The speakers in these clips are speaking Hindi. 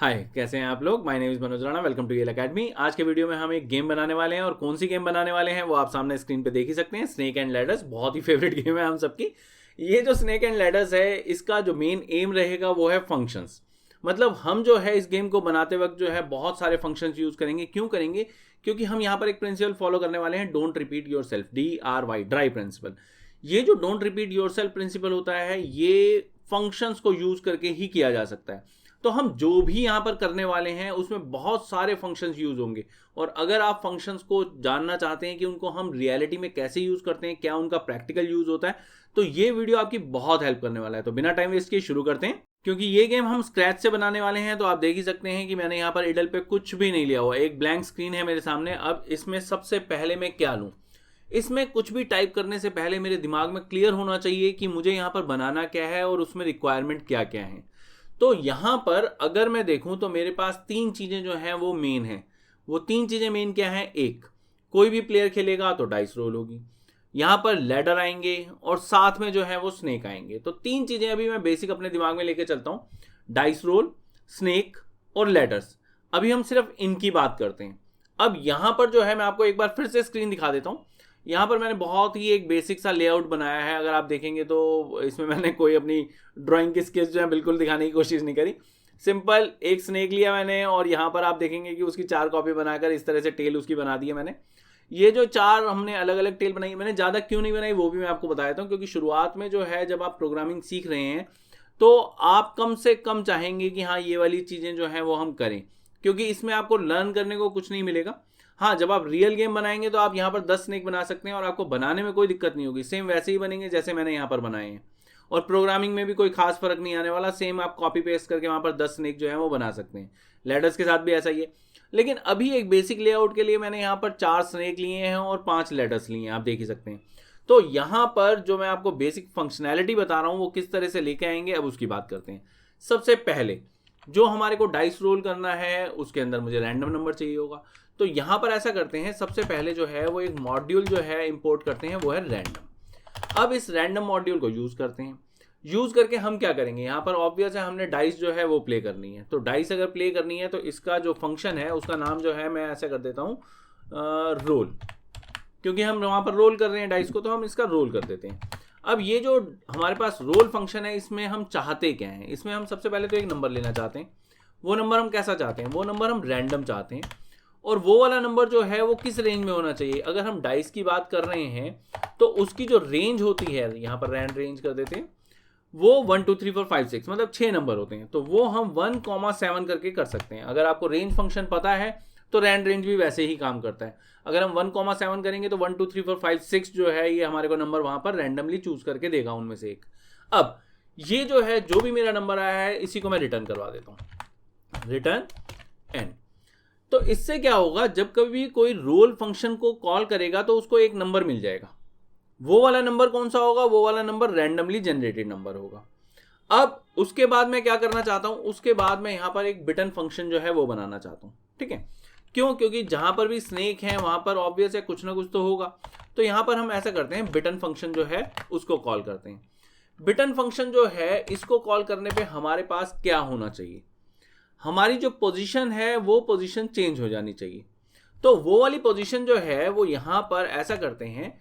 हाय, कैसे हैं आप लोग। My name is Manoj Rana, welcome to यल अकेडमी। आज के वीडियो में हम एक गेम बनाने वाले हैं और कौन सी गेम बनाने वाले हैं वो आप सामने स्क्रीन पे देख ही सकते हैं। स्नेक एंड लैडर्स बहुत ही फेवरेट गेम है हम सबकी। ये जो स्नेक एंड लैडर्स है, इसका जो मेन एम रहेगा वो है फंक्शंस। मतलब हम जो है इस गेम को बनाते वक्त जो है बहुत सारे फंक्शंस यूज करेंगे। क्यों करेंगे? क्योंकि हम यहाँ पर एक प्रिंसिपल फॉलो करने वाले हैं, don't repeat yourself, DRY, dry principle. ये जो don't repeat yourself principle होता है, ये फंक्शंस को यूज करके ही किया जा सकता है। तो हम जो भी यहाँ पर करने वाले हैं उसमें बहुत सारे फंक्शंस यूज होंगे। और अगर आप फंक्शंस को जानना चाहते हैं कि उनको हम रियलिटी में कैसे यूज करते हैं, क्या उनका प्रैक्टिकल यूज होता है, तो ये वीडियो आपकी बहुत हेल्प करने वाला है। तो बिना टाइम वेस्ट किए शुरू करते हैं। क्योंकि ये गेम हम स्क्रैच से बनाने वाले हैं, तो आप देख ही सकते हैं कि मैंने यहाँ पर इडल पे कुछ भी नहीं लिया हुआ, एक ब्लैंक स्क्रीन है मेरे सामने। अब इसमें सबसे पहले मैं क्या लूँ? इसमें कुछ भी टाइप करने से पहले मेरे दिमाग में क्लियर होना चाहिए कि मुझे यहाँ पर बनाना क्या है और उसमें रिक्वायरमेंट क्या क्या है। तो यहां पर अगर मैं देखूं तो मेरे पास तीन चीजें जो हैं वो मेन हैं। वो तीन चीजें मेन क्या हैं? एक, कोई भी प्लेयर खेलेगा तो डाइस रोल होगी, यहां पर लैडर आएंगे और साथ में जो है वो स्नेक आएंगे। तो तीन चीजें अभी मैं बेसिक अपने दिमाग में लेके चलता हूं, डाइस रोल, स्नेक और लैडर्स। अभी हम सिर्फ इनकी बात करते हैं। अब यहां पर जो है मैं आपको एक बार फिर से स्क्रीन दिखा देता हूं। यहाँ पर मैंने बहुत ही एक बेसिक सा लेआउट बनाया है। अगर आप देखेंगे तो इसमें मैंने कोई अपनी ड्राइंग की स्केच जो है बिल्कुल दिखाने की कोशिश नहीं करी। सिंपल एक स्नेक लिया मैंने और यहाँ पर आप देखेंगे कि उसकी 4 कॉपी बनाकर इस तरह से टेल उसकी बना दी है मैंने। ये जो 4 हमने अलग अलग टेल बनाई, मैंने ज़्यादा क्यों नहीं बनाई वो भी मैं आपको बता देता हूँ। क्योंकि शुरुआत में जो है जब आप प्रोग्रामिंग सीख रहे हैं तो आप कम से कम चाहेंगे कि हाँ ये वाली चीज़ें जो हैं वो हम करें, क्योंकि इसमें आपको लर्न करने को कुछ नहीं मिलेगा। हाँ, जब आप रियल गेम बनाएंगे तो आप यहाँ पर 10 स्नेक बना सकते हैं और आपको बनाने में कोई दिक्कत नहीं होगी। सेम वैसे ही बनेंगे जैसे मैंने यहाँ पर बनाए हैं और प्रोग्रामिंग में भी कोई खास फर्क नहीं आने वाला। सेम आप कॉपी पेस्ट करके वहाँ पर 10 स्नेक जो है वो बना सकते हैं। लैडर्स के साथ भी ऐसा ही है। लेकिन अभी एक बेसिक लेआउट के लिए मैंने यहाँ पर 4 स्नेक लिए हैं और 5 लैडर्स लिए हैं, आप देख ही सकते हैं। तो यहाँ पर जो मैं आपको बेसिक फंक्शनैलिटी बता रहा हूँ वो किस तरह से लेके आएंगे, अब उसकी बात करते हैं। सबसे पहले जो हमारे को डाइस रोल करना है उसके अंदर मुझे रैंडम नंबर चाहिए होगा। तो यहां पर ऐसा करते हैं, सबसे पहले जो है वो एक मॉड्यूल जो है इंपोर्ट करते हैं, वो है रैंडम। अब इस रैंडम मॉड्यूल को यूज करते हैं। यूज करके हम क्या करेंगे, यहां पर ऑब्वियस है हमने डाइस जो है वो प्ले करनी है। तो डाइस अगर प्ले करनी है तो इसका जो फंक्शन है उसका नाम जो है मैं ऐसा कर देता हूं, रोल। क्योंकि हम वहां पर रोल कर रहे हैं डाइस को, तो हम इसका रोल कर देते हैं। अब ये जो हमारे पास रोल फंक्शन है, इसमें हम चाहते क्या हैं? इसमें हम सबसे पहले तो एक नंबर लेना चाहते हैं। वो नंबर हम कैसा चाहते हैं? वो नंबर हम रैंडम चाहते हैं। और वो वाला नंबर जो है वो किस रेंज में होना चाहिए? अगर हम डाइस की बात कर रहे हैं तो उसकी जो रेंज होती है, यहाँ पर रैंड रेंज कर देते हैं, वो 1 2 3 4 5 6 मतलब 6 नंबर होते हैं। तो वो हम 1,7 करके कर सकते हैं। अगर आपको रेंज फंक्शन पता है तो रैंड रेंज भी वैसे ही काम करता है। अगर हम 1,7 करेंगे तो 1 2 3 4 5 6 जो है ये हमारे को नंबर वहां पर रैंडमली चूज करके देगा उनमें से एक। अब ये जो है जो भी मेरा नंबर आया है इसी को मैं रिटर्न करवा देता हूं, रिटर्न एन। तो इससे क्या होगा, जब कभी कोई रोल फंक्शन को कॉल करेगा तो उसको एक नंबर मिल जाएगा। वो वाला नंबर कौन सा होगा? वो वाला नंबर रैंडमली जनरेटेड नंबर होगा। अब उसके बाद मैं क्या करना चाहता हूं, उसके बाद मैं यहां पर एक बिटन फंक्शन जो है वो बनाना चाहता हूं। ठीक है, क्यों? क्योंकि जहां पर भी स्नेक है वहां पर ऑब्वियस है कुछ ना कुछ तो होगा। तो यहां पर हम ऐसा करते हैं, बिटन फंक्शन जो है उसको कॉल करते हैं। बिटन फंक्शन जो है इसको कॉल करने पे हमारे पास क्या होना चाहिए? हमारी जो पोजीशन है वो पोजीशन चेंज हो जानी चाहिए। तो वो वाली पोजीशन जो है वो यहां पर ऐसा करते हैं,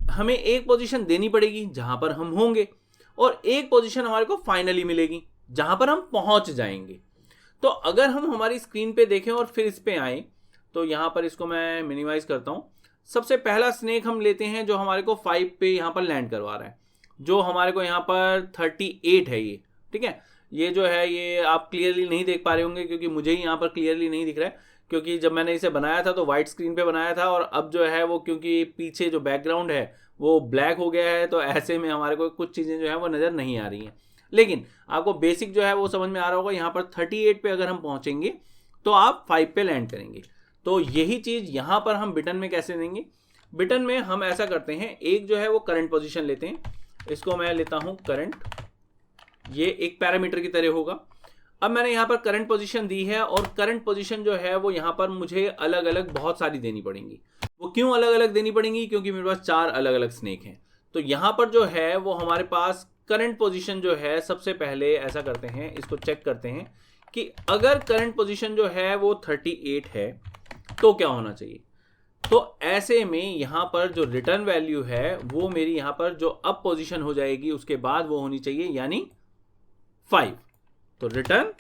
हमें एक पोजीशन देनी पड़ेगी जहां पर हम होंगे और एक पोजीशन हमारे को फाइनली मिलेगी जहां पर हम पहुंच जाएंगे। तो अगर हम हमारी स्क्रीन पे देखें और फिर इस पे आए तो यहां पर इसको मैं मिनिमाइज करता हूं। सबसे पहला स्नेक हम लेते हैं जो हमारे को 5 पे यहां पर लैंड करवा रहा है, जो हमारे को यहां पर 38 है ये। ठीक है, ये जो है ये आप क्लियरली नहीं देख पा रहे होंगे क्योंकि मुझे ही यहाँ पर क्लियरली नहीं दिख रहा है। क्योंकि जब मैंने इसे बनाया था तो वाइट स्क्रीन पे बनाया था और अब जो है वो क्योंकि पीछे जो बैकग्राउंड है वो ब्लैक हो गया है, तो ऐसे में हमारे को कुछ चीज़ें जो है वो नज़र नहीं आ रही हैं। लेकिन आपको बेसिक जो है वो समझ में आ रहा होगा। यहाँ पर 38 पे अगर हम पहुँचेंगे तो आप 5 पे लैंड करेंगे। तो यही चीज़ यहाँ पर हम बिटन में कैसे देंगे? बिटन में हम ऐसा करते हैं, एक जो है वो करंट पोजिशन लेते हैं, इसको मैं लेता हूँ करंट, ये एक पैरामीटर की तरह होगा। अब मैंने यहाँ पर करंट पोजीशन दी है और करंट पोजीशन जो है वो यहाँ पर मुझे अलग अलग बहुत सारी देनी पड़ेंगी। वो क्यों अलग अलग देनी पड़ेंगी? क्योंकि मेरे पास 4 अलग अलग स्नेक हैं। तो यहाँ पर जो है वो हमारे पास करंट पोजीशन जो है, सबसे पहले ऐसा करते हैं, इसको चेक करते हैं कि अगर करंट पोजीशन जो है वो 38 है तो क्या होना चाहिए। तो ऐसे में यहां पर जो रिटर्न वैल्यू है वो मेरी यहां पर जो अप पोजीशन हो जाएगी उसके बाद वो होनी चाहिए, यानी 5। तो रिटर्न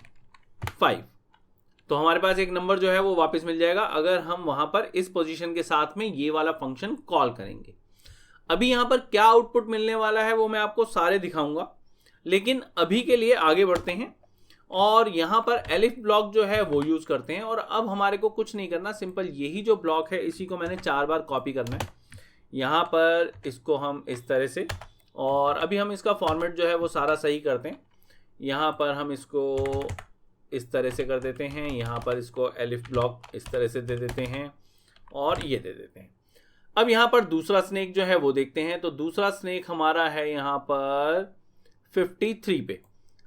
5, तो हमारे पास एक नंबर जो है वो वापस मिल जाएगा अगर हम वहां पर इस पोजीशन के साथ में ये वाला फंक्शन कॉल करेंगे। अभी यहां पर क्या आउटपुट मिलने वाला है वो मैं आपको सारे दिखाऊंगा, लेकिन अभी के लिए आगे बढ़ते हैं और यहां पर एलिफ ब्लॉक जो है वो यूज करते हैं। और अब हमारे को कुछ नहीं करना, सिंपल यही जो ब्लॉक है इसी को मैंने 4 बार कॉपी करना है। यहां पर इसको हम इस तरह से, और अभी हम इसका फॉर्मेट जो है वो सारा सही करते हैं। यहां पर हम इसको इस तरह से कर देते हैं, यहां पर इसको एलिफ ब्लॉक इस तरह से दे देते हैं और ये दे देते हैं। अब यहां पर दूसरा स्नेक जो है वो देखते हैं। तो दूसरा स्नेक हमारा है यहां पर 53 पे।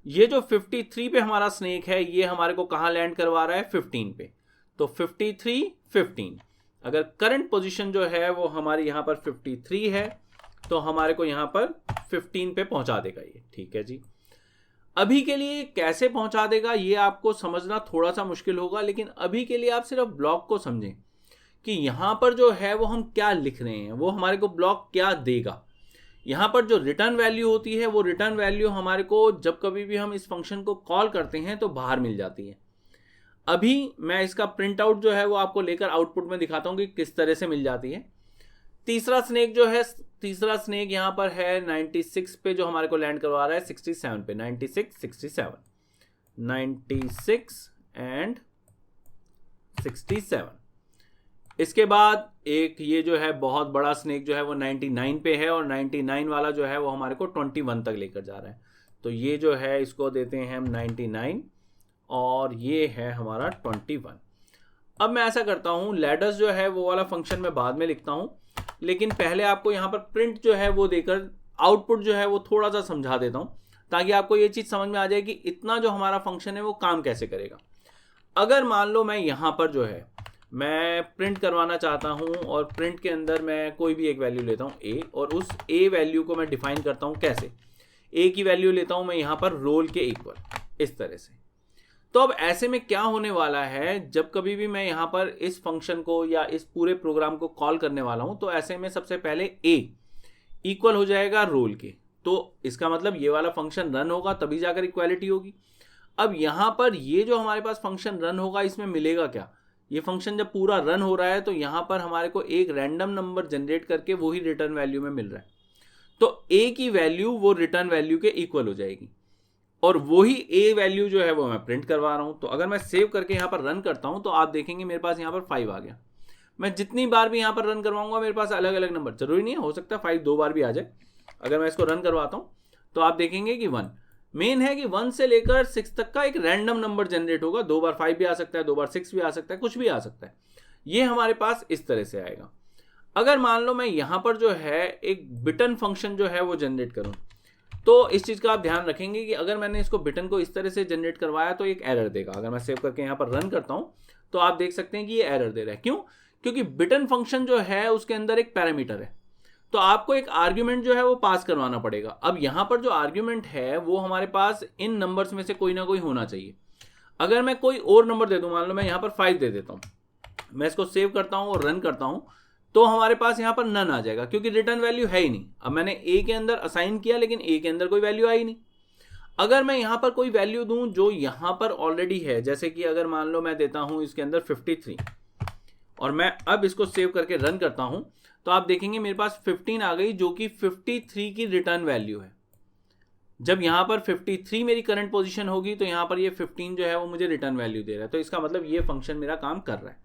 ये जो 53 पे हमारा स्नेक है ये हमारे को कहां लैंड करवा रहा है, 15 पे। तो 53 15, अगर करंट पोजीशन जो है वो हमारी यहां पर 53 है तो हमारे को यहां पर 15 पे पहुंचा देगा ये। ठीक है जी, अभी के लिए कैसे पहुंचा देगा ये आपको समझना थोड़ा सा मुश्किल होगा, लेकिन अभी के लिए आप सिर्फ ब्लॉक को समझें कि यहां पर जो है वो हम क्या लिख रहे हैं, वो हमारे को ब्लॉक क्या देगा। यहां पर जो रिटर्न वैल्यू होती है वो रिटर्न वैल्यू हमारे को जब कभी भी हम इस फंक्शन को कॉल करते हैं तो बाहर मिल जाती है। अभी मैं इसका प्रिंट आउट जो है वो आपको लेकर आउटपुट में दिखाता हूं कि किस तरह से मिल जाती है। तीसरा स्नेक जो है, तीसरा स्नेक यहां पर है 96 पे जो हमारे को लैंड करवा रहा है 67 पे। 96 67, 96 एंड 67। इसके बाद एक ये जो है बहुत बड़ा स्नेक जो है वो 99 पे है और 99 वाला जो है वो हमारे को 21 तक लेकर जा रहा है। तो ये जो है इसको देते हैं हम 99 और ये है हमारा 21। अब मैं ऐसा करता हूं, लैडर्स जो है वो वाला फंक्शन मैं बाद में लिखता हूं, लेकिन पहले आपको यहां पर प्रिंट जो है वो देकर आउटपुट जो है वो थोड़ा सा समझा देता हूं ताकि आपको ये चीज समझ में आ जाए कि इतना जो हमारा फंक्शन है वो काम कैसे करेगा। अगर मान लो मैं यहां पर जो है मैं प्रिंट करवाना चाहता हूं और प्रिंट के अंदर मैं कोई भी एक वैल्यू लेता हूं a, और उस a वैल्यू को मैं डिफाइन करता हूं कैसे, a की वैल्यू लेता हूं मैं यहां पर रोल के इक्वल, इस तरह से। तो अब ऐसे में क्या होने वाला है, जब कभी भी मैं यहां पर इस फंक्शन को या इस पूरे प्रोग्राम को कॉल करने वाला हूं तो ऐसे में सबसे पहले a इक्वल हो जाएगा रोल के। तो इसका मतलब ये वाला फंक्शन रन होगा तभी जाकर इक्वालिटी होगी। अब यहां पर ये जो हमारे पास फंक्शन रन होगा इसमें मिलेगा क्या, ये फंक्शन जब पूरा रन हो रहा है तो यहां पर हमारे को एक रैंडम नंबर जनरेट करके वही रिटर्न वैल्यू में मिल रहा है। तो a की वैल्यू वो रिटर्न वैल्यू के इक्वल हो जाएगी और वही a वैल्यू जो है वो मैं प्रिंट करवा रहा हूं। तो अगर मैं सेव करके यहां पर रन करता हूं तो आप देखेंगे मेरे पास यहां पर 5 आ गया। मैं जितनी बार भी यहां पर रन करवाऊंगा मेरे पास अलग अलग नंबर, जरूरी नहीं है, हो सकता है 5 2 बार भी आ जाए। अगर मैं इसको रन करवाता हूं तो आप देखेंगे कि 1 मेन है कि 1 से लेकर 6 तक का एक रैंडम नंबर जनरेट होगा। 2 बार 5 भी आ सकता है, 2 बार 6 भी आ सकता है, कुछ भी आ सकता है। ये हमारे पास इस तरह से आएगा। अगर मान लो मैं यहां पर जो है एक बिटन फंक्शन जो है वो जनरेट करूं तो इस चीज का आप ध्यान रखेंगे कि अगर मैंने इसको बिटन को इस तरह से जनरेट करवाया तो एक एरर देगा। अगर मैं सेव करके यहां पर रन करता हूं तो आप देख सकते हैं कि ये एरर दे रहा है। क्यों? क्योंकि बिटन फंक्शन जो है उसके अंदर एक पैरामीटर है, तो आपको एक आर्ग्यूमेंट जो है वो पास करवाना पड़ेगा। अब यहां पर जो आर्ग्यूमेंट है वो हमारे पास इन नंबर्स में से कोई ना कोई होना चाहिए। अगर मैं कोई और नंबर दे दूं, मान लो मैं यहां पर 5 दे देता हूं, मैं इसको सेव करता हूं और रन करता हूं तो हमारे पास यहां पर नन आ जाएगा क्योंकि रिटर्न वैल्यू है ही नहीं। अब मैंने a के अंदर असाइन किया लेकिन a के अंदर कोई वैल्यू आई नहीं। अगर मैं यहां पर कोई वैल्यू दूं जो यहां पर ऑलरेडी है, जैसे कि अगर मान लो मैं देता हूं इसके अंदर 53 और मैं अब इसको सेव करके रन करता हूं तो आप देखेंगे मेरे पास 15 आ गई जो कि 53 की रिटर्न वैल्यू है। जब यहां पर 53 मेरी करंट पोजीशन होगी तो यहां पर ये 15 जो है वो मुझे रिटर्न वैल्यू दे रहा है। तो इसका मतलब ये फंक्शन मेरा काम कर रहा है।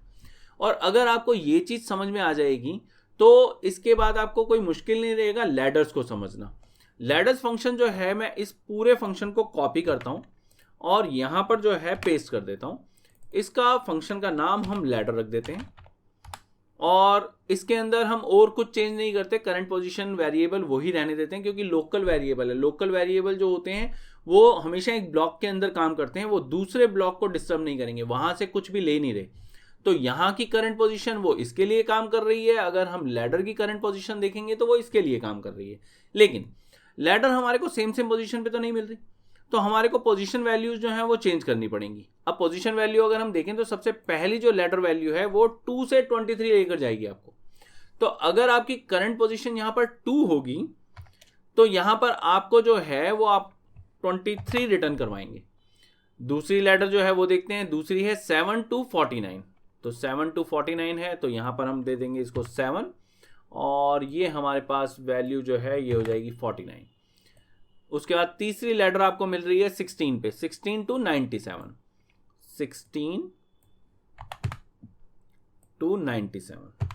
और अगर आपको ये चीज समझ में आ जाएगी तो इसके बाद आपको कोई मुश्किल नहीं रहेगा लैडर्स को समझना। लैडर्स फंक्शन जो है मैं इस पूरे फंक्शन को कॉपी करता हूं और यहां पर जो है पेस्ट कर देता हूं। इसका फंक्शन का नाम हम लैडर रख देते हैं और इसके अंदर हम और कुछ चेंज नहीं करते, करंट पोजीशन वेरिएबल वही रहने देते हैं क्योंकि लोकल वेरिएबल है। लोकल वेरिएबल जो होते हैं वो हमेशा एक ब्लॉक के अंदर काम करते हैं, वो दूसरे ब्लॉक को डिस्टर्ब नहीं करेंगे, वहां से कुछ भी ले नहीं रहे। तो यहां की करंट पोजीशन वो इसके लिए काम कर रही है, अगर हम लैडर की करंट पोजीशन देखेंगे तो वो इसके लिए काम कर रही है। लेकिन लैडर हमारे को सेम पोजीशन पे तो नहीं मिल रही, तो हमारे को पोजीशन वैल्यूज जो है वो चेंज करनी पड़ेंगी। अब पोजीशन वैल्यू अगर हम देखें तो सबसे पहली जो लेटर वैल्यू है वो 2 से 23 लेकर जाएगी आपको। तो अगर आपकी करंट पोजीशन यहां पर 2 होगी तो यहां पर आपको जो है वो आप 23 रिटर्न करवाएंगे। दूसरी लेटर जो है वो देखते हैं, दूसरी है 7 to 49। तो 7 to 49 है तो यहां पर हम दे देंगे इसको 7 और ये हमारे पास वैल्यू जो है ये हो जाएगी 49। उसके बाद तीसरी लेटर आपको मिल रही है 16 पे, 16 to 97, 16 to 97।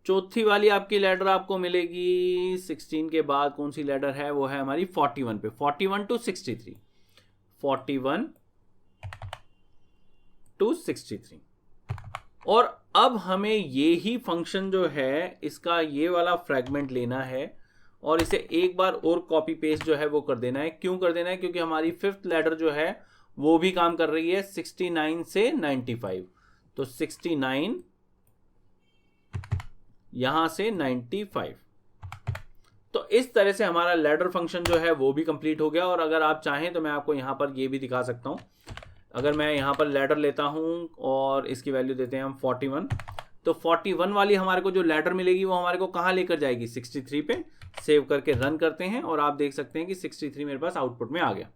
चौथी वाली आपकी लेटर आपको मिलेगी 16 के बाद कौन सी लेटर है, वो है हमारी 41 पे, 41 to 63, 41 to 63। और अब हमें ये ही फंक्शन जो है इसका ये वाला फ्रेगमेंट लेना है और इसे एक बार और कॉपी पेस्ट जो है वो कर देना है। क्यों कर देना है? क्योंकि हमारी फिफ्थ लेटर जो है वो भी काम कर रही है 69 से 95। तो 69 यहां से 95। तो इस तरह से हमारा लैडर फंक्शन जो है वो भी कंप्लीट हो गया। और अगर आप चाहें तो मैं आपको यहां पर ये भी दिखा सकता हूं। अगर मैं यहां पर लैडर लेता हूं और इसकी वैल्यू देते हैं हम 41, तो 41 वाली हमारे को जो लैडर मिलेगी वो हमारे को कहां लेकर जाएगी, 63 पे। सेव करके रन करते हैं और आप देख सकते हैं कि 63 मेरे पास आउटपुट में आ गया।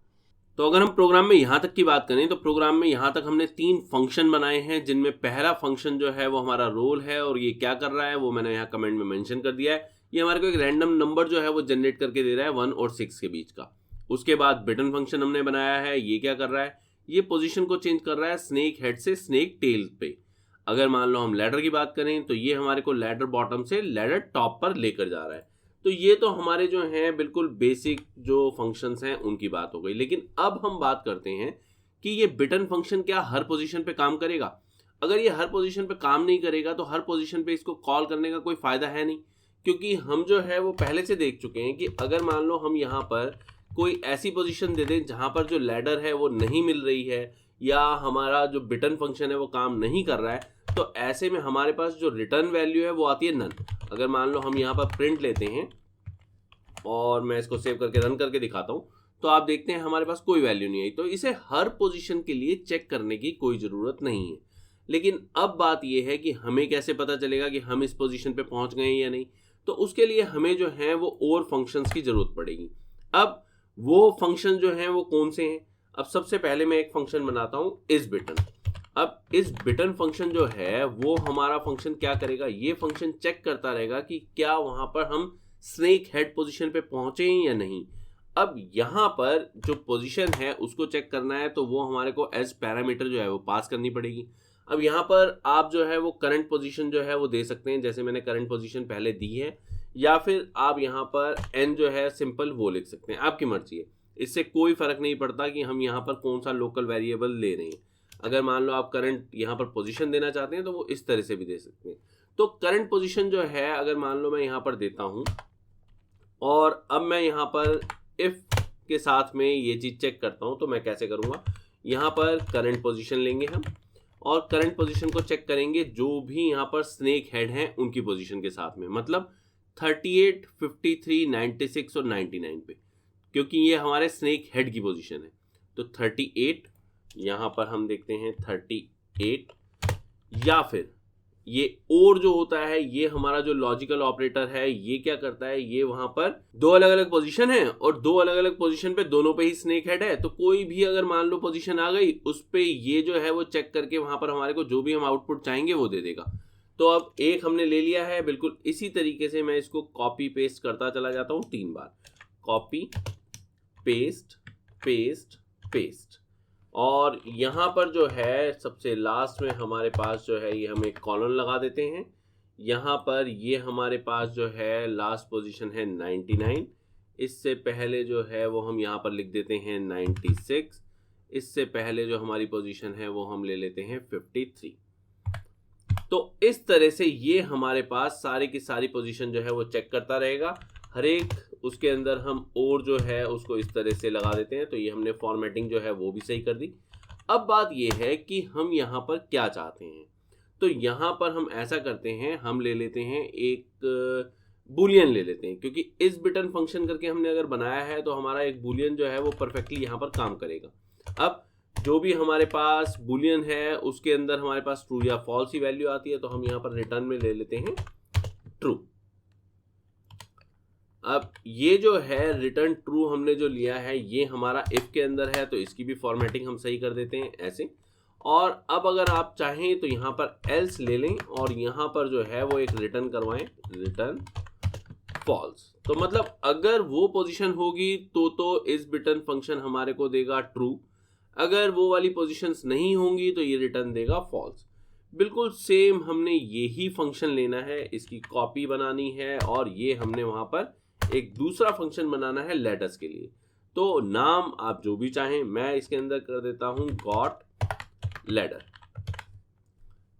तो अगर हम प्रोग्राम में यहाँ तक की बात करें तो प्रोग्राम में यहाँ तक हमने 3 फंक्शन बनाए हैं, जिनमें पहला फंक्शन जो है वो हमारा रोल है और ये क्या कर रहा है वो मैंने यहाँ कमेंट में मेंशन कर दिया है। ये हमारे को एक रैंडम नंबर जो है वो जनरेट करके दे रहा है 1 और 6 के बीच का। उसके बाद बिटन फंक्शन हमने बनाया है, ये क्या कर रहा है, ये पोजीशन को चेंज कर रहा है स्नेक हेड से स्नेक टेल पे। अगर मान लो हम लैडर की बात करें तो ये हमारे को लैडर बॉटम से लैडर टॉप पर लेकर जा रहा है। तो ये तो हमारे जो हैं बिल्कुल बेसिक जो फंक्शंस हैं उनकी बात हो गई। लेकिन अब हम बात करते हैं कि ये बिटन फंक्शन क्या हर पोजीशन पे काम करेगा। अगर ये हर पोजीशन पे काम नहीं करेगा तो हर पोजीशन पे इसको कॉल करने का कोई फायदा है नहीं, क्योंकि हम जो है वो पहले से देख चुके हैं कि अगर मान लो हम यहाँ पर कोई ऐसी पोजीशन दे दें जहाँ पर जो लैडर है वो नहीं मिल रही है या हमारा जो बिटन फंक्शन है वो काम नहीं कर रहा है, तो ऐसे में हमारे पास जो रिटर्न वैल्यू है वो आती है नन। अगर मान लो हम यहाँ पर प्रिंट लेते हैं और मैं इसको सेव करके रन करके दिखाता हूँ तो आप देखते हैं हमारे पास कोई वैल्यू नहीं आई। तो इसे हर पोजीशन के लिए चेक करने की कोई ज़रूरत नहीं है। लेकिन अब बात यह है कि हमें कैसे पता चलेगा कि हम इस पोजीशन पे पहुंच गए या नहीं। तो उसके लिए हमें जो है वो और फंक्शंस की ज़रूरत पड़ेगी। अब वो फंक्शन जो हैं वो कौन से हैं? अब सबसे पहले मैं एक फंक्शन बनाता हूँ इस बिटन। अब इस बिटन फंक्शन जो है वो हमारा फंक्शन क्या करेगा, ये फंक्शन चेक करता रहेगा कि क्या वहां पर हम स्नेक हेड पोजीशन पे पहुंचे हैं या नहीं। अब यहाँ पर जो पोजीशन है उसको चेक करना है तो वो हमारे को एज पैरामीटर जो है वो पास करनी पड़ेगी। अब यहाँ पर आप जो है वो करंट पोजीशन जो है वो दे सकते हैं, जैसे मैंने करंट पोजीशन पहले दी है, या फिर आप यहाँ पर एन जो है सिंपल वो लिख सकते हैं, आपकी मर्जी है। इससे कोई फर्क नहीं पड़ता कि हम यहाँ पर कौन सा लोकल वेरिएबल ले रहे हैं। अगर मान लो आप करंट यहाँ पर पोजीशन देना चाहते हैं तो वो इस तरह से भी दे सकते हैं। तो करंट पोजीशन जो है अगर मान लो मैं यहाँ पर देता हूँ और अब मैं यहाँ पर इफ के साथ में ये चीज़ चेक करता हूँ, तो मैं कैसे करूँगा, यहाँ पर करंट पोजीशन लेंगे हम और करंट पोजीशन को चेक करेंगे जो भी यहाँ पर स्नेक हेड हैं उनकी पोजीशन के साथ में, मतलब 38, 53, 96 और 99 पे, क्योंकि ये हमारे स्नेक हेड की पोजीशन है। तो 38 यहाँ पर हम देखते हैं 38, या फिर ये और जो होता है ये हमारा जो लॉजिकल ऑपरेटर है ये क्या करता है, ये वहां पर दो अलग अलग पोजीशन है और दो अलग अलग पोजीशन पे दोनों पे ही स्नेक हेड है। तो कोई भी अगर मान लो पोजीशन आ गई उस पे ये जो है वो चेक करके वहां पर हमारे को जो भी हम आउटपुट चाहेंगे वो दे देगा। तो अब एक हमने ले लिया है। बिल्कुल इसी तरीके से मैं इसको कॉपी पेस्ट करता चला जाता हूँ 3 बार, कॉपी पेस्ट पेस्ट पेस्ट, और यहाँ पर जो है सबसे लास्ट में हमारे पास जो है ये हम एक कॉलन लगा देते हैं। यहाँ पर ये हमारे पास जो है लास्ट पोजीशन है 99, इससे पहले जो है वो हम यहाँ पर लिख देते हैं 96, इससे पहले जो हमारी पोजीशन है वो हम ले लेते हैं 53। तो इस तरह से ये हमारे पास सारी की सारी पोजीशन जो है वो चेक करता रहेगा। हर एक उसके अंदर हम और जो है उसको इस तरह से लगा देते हैं। तो ये हमने फॉर्मेटिंग जो है वो भी सही कर दी। अब बात ये है कि हम यहाँ पर क्या चाहते हैं। तो यहाँ पर हम ऐसा करते हैं, हम ले लेते हैं एक बूलियन ले लेते हैं, क्योंकि इस बिटन फंक्शन करके हमने अगर बनाया है तो हमारा एक बूलियन जो है वो परफेक्टली यहाँ पर काम करेगा। अब जो भी हमारे पास बूलियन है उसके अंदर हमारे पास ट्रू या फॉल्स ही वैल्यू आती है, तो हम यहाँ पर रिटर्न में ले लेते हैं ट्रू। अब ये जो है रिटर्न ट्रू हमने जो लिया है ये हमारा इफ के अंदर है, तो इसकी भी फॉर्मेटिंग हम सही कर देते हैं ऐसे। और अब अगर आप चाहें तो यहाँ पर एल्स ले लें और यहाँ पर जो है वो एक रिटर्न करवाएं, रिटर्न फॉल्स। तो मतलब अगर वो पोजीशन होगी तो इस बिटन फंक्शन हमारे को देगा ट्रू, अगर वो वाली पोजीशंस नहीं होंगी तो ये रिटर्न देगा फॉल्स। बिल्कुल सेम हमने यही फंक्शन लेना है, इसकी कॉपी बनानी है और ये हमने वहां पर एक दूसरा फंक्शन बनाना है लेटर्स के लिए। तो नाम आप जो भी चाहें, मैं इसके अंदर कर देता हूं गॉट लेडर।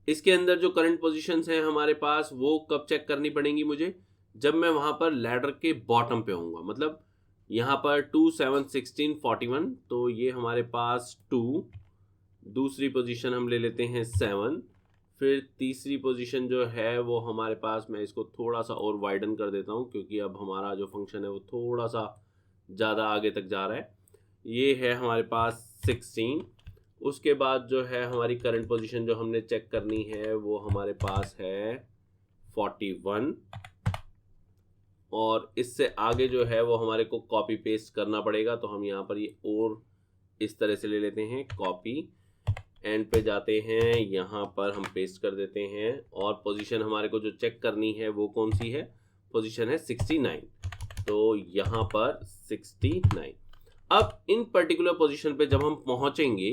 इसके अंदर जो करंट पोजीशंस हैं हमारे पास वो कब चेक करनी पड़ेंगी मुझे, जब मैं वहां पर लैडर के बॉटम पे होऊंगा। मतलब यहाँ पर 2 7 16 41, तो ये हमारे पास 2, दूसरी पोजीशन हम ले लेते हैं 7, फिर तीसरी पोजीशन जो है वो हमारे पास, मैं इसको थोड़ा सा और वाइडन कर देता हूँ क्योंकि अब हमारा जो फंक्शन है वो थोड़ा सा ज़्यादा आगे तक जा रहा है। ये है हमारे पास 16। उसके बाद जो है हमारी करंट पोजीशन जो हमने चेक करनी है वो हमारे पास है 41, और इससे आगे जो है वो हमारे को कॉपी पेस्ट करना पड़ेगा। तो हम यहाँ पर ये और इस तरह से ले लेते हैं, कॉपी, एंड पे जाते हैं, यहाँ पर हम पेस्ट कर देते हैं और पोजीशन हमारे को जो चेक करनी है वो कौन सी है, पोजीशन है 69, तो यहाँ पर 69। अब इन पर्टिकुलर पोजीशन पे जब हम पहुंचेंगे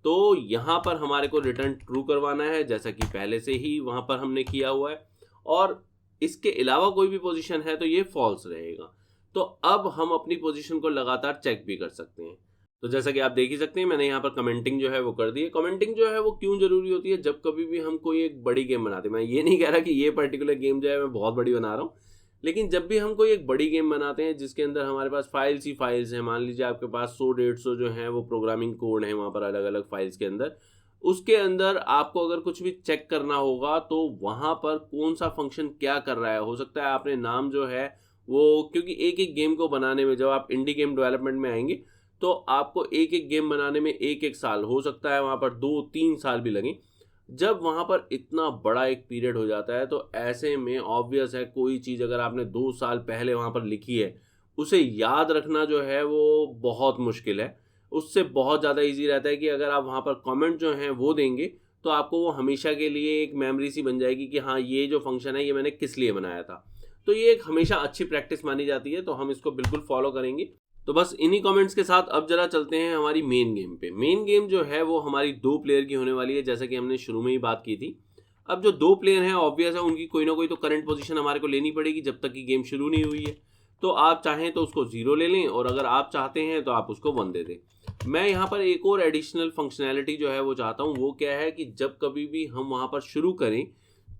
तो यहाँ पर हमारे को रिटर्न ट्रू करवाना है, जैसा कि पहले से ही वहाँ पर हमने किया हुआ है, और इसके अलावा कोई भी पोजीशन है तो ये फॉल्स रहेगा। तो अब हम अपनी पोजीशन को लगातार चेक भी कर सकते हैं। तो जैसा कि आप देख ही सकते हैं मैंने यहाँ पर कमेंटिंग जो है वो कर दी है। कमेंटिंग जो है वो क्यों जरूरी होती है, जब कभी भी हम कोई एक बड़ी गेम बनाते हैं, मैं ये नहीं कह रहा कि ये पर्टिकुलर गेम जो है मैं बहुत बड़ी बना रहा हूँ, लेकिन जब भी हम कोई एक बड़ी गेम बनाते हैं जिसके अंदर हमारे पास फाइल्स ही फाइल्स हैं, मान लीजिए आपके पास 100-150 जो है वो प्रोग्रामिंग कोड है वहाँ पर अलग अलग फाइल्स के अंदर, उसके अंदर आपको अगर कुछ भी चेक करना होगा तो वहाँ पर कौन सा फंक्शन क्या कर रहा है, हो सकता है आपने नाम जो है वो, क्योंकि एक एक गेम को बनाने में, जब आप इंडी गेम डेवलपमेंट में आएंगे तो आपको एक एक गेम बनाने में एक एक साल, हो सकता है वहाँ पर 2-3 साल भी लगे। जब वहाँ पर इतना बड़ा एक पीरियड हो जाता है तो ऐसे में ऑब्वियस है कोई चीज़ अगर आपने 2 साल पहले वहाँ पर लिखी है उसे याद रखना जो है वो बहुत मुश्किल है। उससे बहुत ज़्यादा इजी रहता है कि अगर आप वहाँ पर कमेंट जो हैं वो देंगे तो आपको वो हमेशा के लिए एक मेमोरी सी बन जाएगी कि हाँ ये जो फंक्शन है ये मैंने किस लिए बनाया था। तो ये एक हमेशा अच्छी प्रैक्टिस मानी जाती है, तो हम इसको बिल्कुल फॉलो करेंगे। तो बस इन्हीं कमेंट्स के साथ अब जरा चलते हैं हमारी मेन गेम पे। मेन गेम जो है वो हमारी 2 प्लेयर की होने वाली है, जैसा कि हमने शुरू में ही बात की थी। अब जो 2 प्लेयर हैं ऑब्वियस है उनकी कोई ना कोई तो करंट पोजीशन हमारे को लेनी पड़ेगी जब तक कि गेम शुरू नहीं हुई है। तो आप चाहें तो उसको 0 ले लें और अगर आप चाहते हैं तो आप उसको 1 दे दें। मैं यहाँ पर एक और एडिशनल फंक्शनैलिटी जो है वो चाहता हूँ, वो क्या है कि जब कभी भी हम वहाँ पर शुरू करें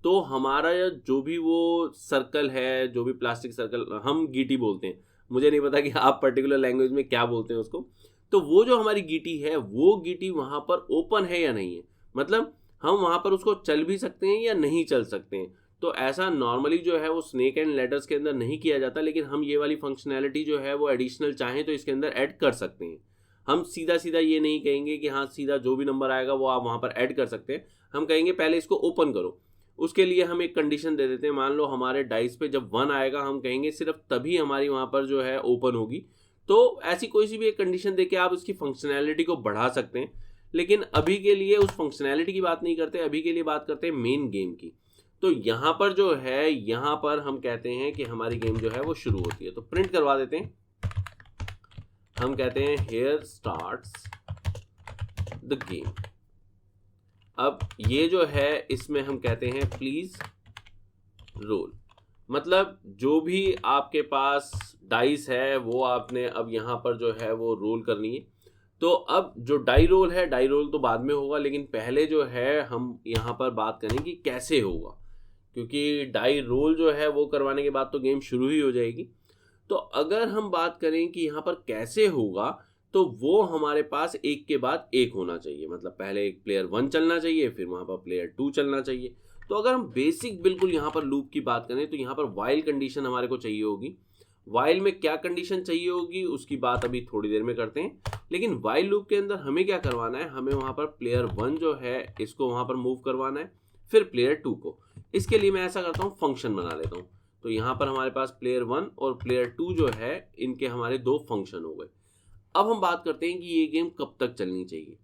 तो हमारा जो भी वो सर्कल है, जो भी प्लास्टिक सर्कल, हम गीटी बोलते हैं, मुझे नहीं पता कि आप पर्टिकुलर लैंग्वेज में क्या बोलते हैं उसको, तो वो जो हमारी गीटी है वो गीटी वहाँ पर ओपन है या नहीं है, मतलब हम वहाँ पर उसको चल भी सकते हैं या नहीं चल सकते हैं। तो ऐसा नॉर्मली जो है वो स्नेक एंड लैडर्स के अंदर नहीं किया जाता, लेकिन हम ये वाली फंक्शनैलिटी जो है वो एडिशनल चाहें तो इसके अंदर ऐड कर सकते हैं। हम सीधा सीधा ये नहीं कहेंगे कि हाँ सीधा जो भी नंबर आएगा वो आप वहाँ पर ऐड कर सकते हैं, हम कहेंगे पहले इसको ओपन करो। उसके लिए हम एक कंडीशन दे देते हैं, मान लो हमारे डाइस पे जब 1 आएगा हम कहेंगे सिर्फ तभी हमारी वहाँ पर जो है ओपन होगी। तो ऐसी कोई सी भी एक कंडीशन देके आप इसकी फंक्शनैलिटी को बढ़ा सकते हैं, लेकिन अभी के लिए उस फंक्शनैलिटी की बात नहीं करते, अभी के लिए बात करते हैं मेन गेम की। तो यहाँ पर जो है, यहाँ पर हम कहते हैं कि हमारी गेम जो है वो शुरू होती है, तो प्रिंट करवा देते हैं। हम कहते हैं हियर स्टार्ट्स द गेम। अब ये जो है इसमें हम कहते हैं प्लीज रोल, मतलब जो भी आपके पास डाइस है वो आपने अब यहाँ पर जो है वो रोल करनी है। तो अब जो डाई रोल है, डाई रोल तो बाद में होगा, लेकिन पहले जो है हम यहाँ पर बात करें कि कैसे होगा, क्योंकि डाई रोल जो है वो करवाने के बाद तो गेम शुरू ही हो जाएगी। तो अगर हम बात करें कि यहाँ पर कैसे होगा, तो वो हमारे पास एक के बाद एक होना चाहिए, मतलब पहले एक प्लेयर 1 चलना चाहिए, फिर वहाँ पर प्लेयर 2 चलना चाहिए। तो अगर हम बेसिक बिल्कुल यहाँ पर लूप की बात करें तो यहाँ पर वाइल कंडीशन हमारे को चाहिए होगी। वाइल में क्या कंडीशन चाहिए होगी उसकी बात अभी थोड़ी देर में करते हैं, लेकिन वाइल लूप के अंदर हमें क्या करवाना है, हमें वहाँ पर प्लेयर 1 जो है इसको वहाँ पर मूव करवाना है, फिर प्लेयर 2 को। इसके लिए मैं ऐसा करता हूँ, फंक्शन बना लेता हूँ। तो यहाँ पर हमारे पास प्लेयर 1 और प्लेयर 2 जो है इनके हमारे 2 फंक्शन हो गए। अब हम बात करते हैं कि ये गेम कब तक चलनी चाहिए।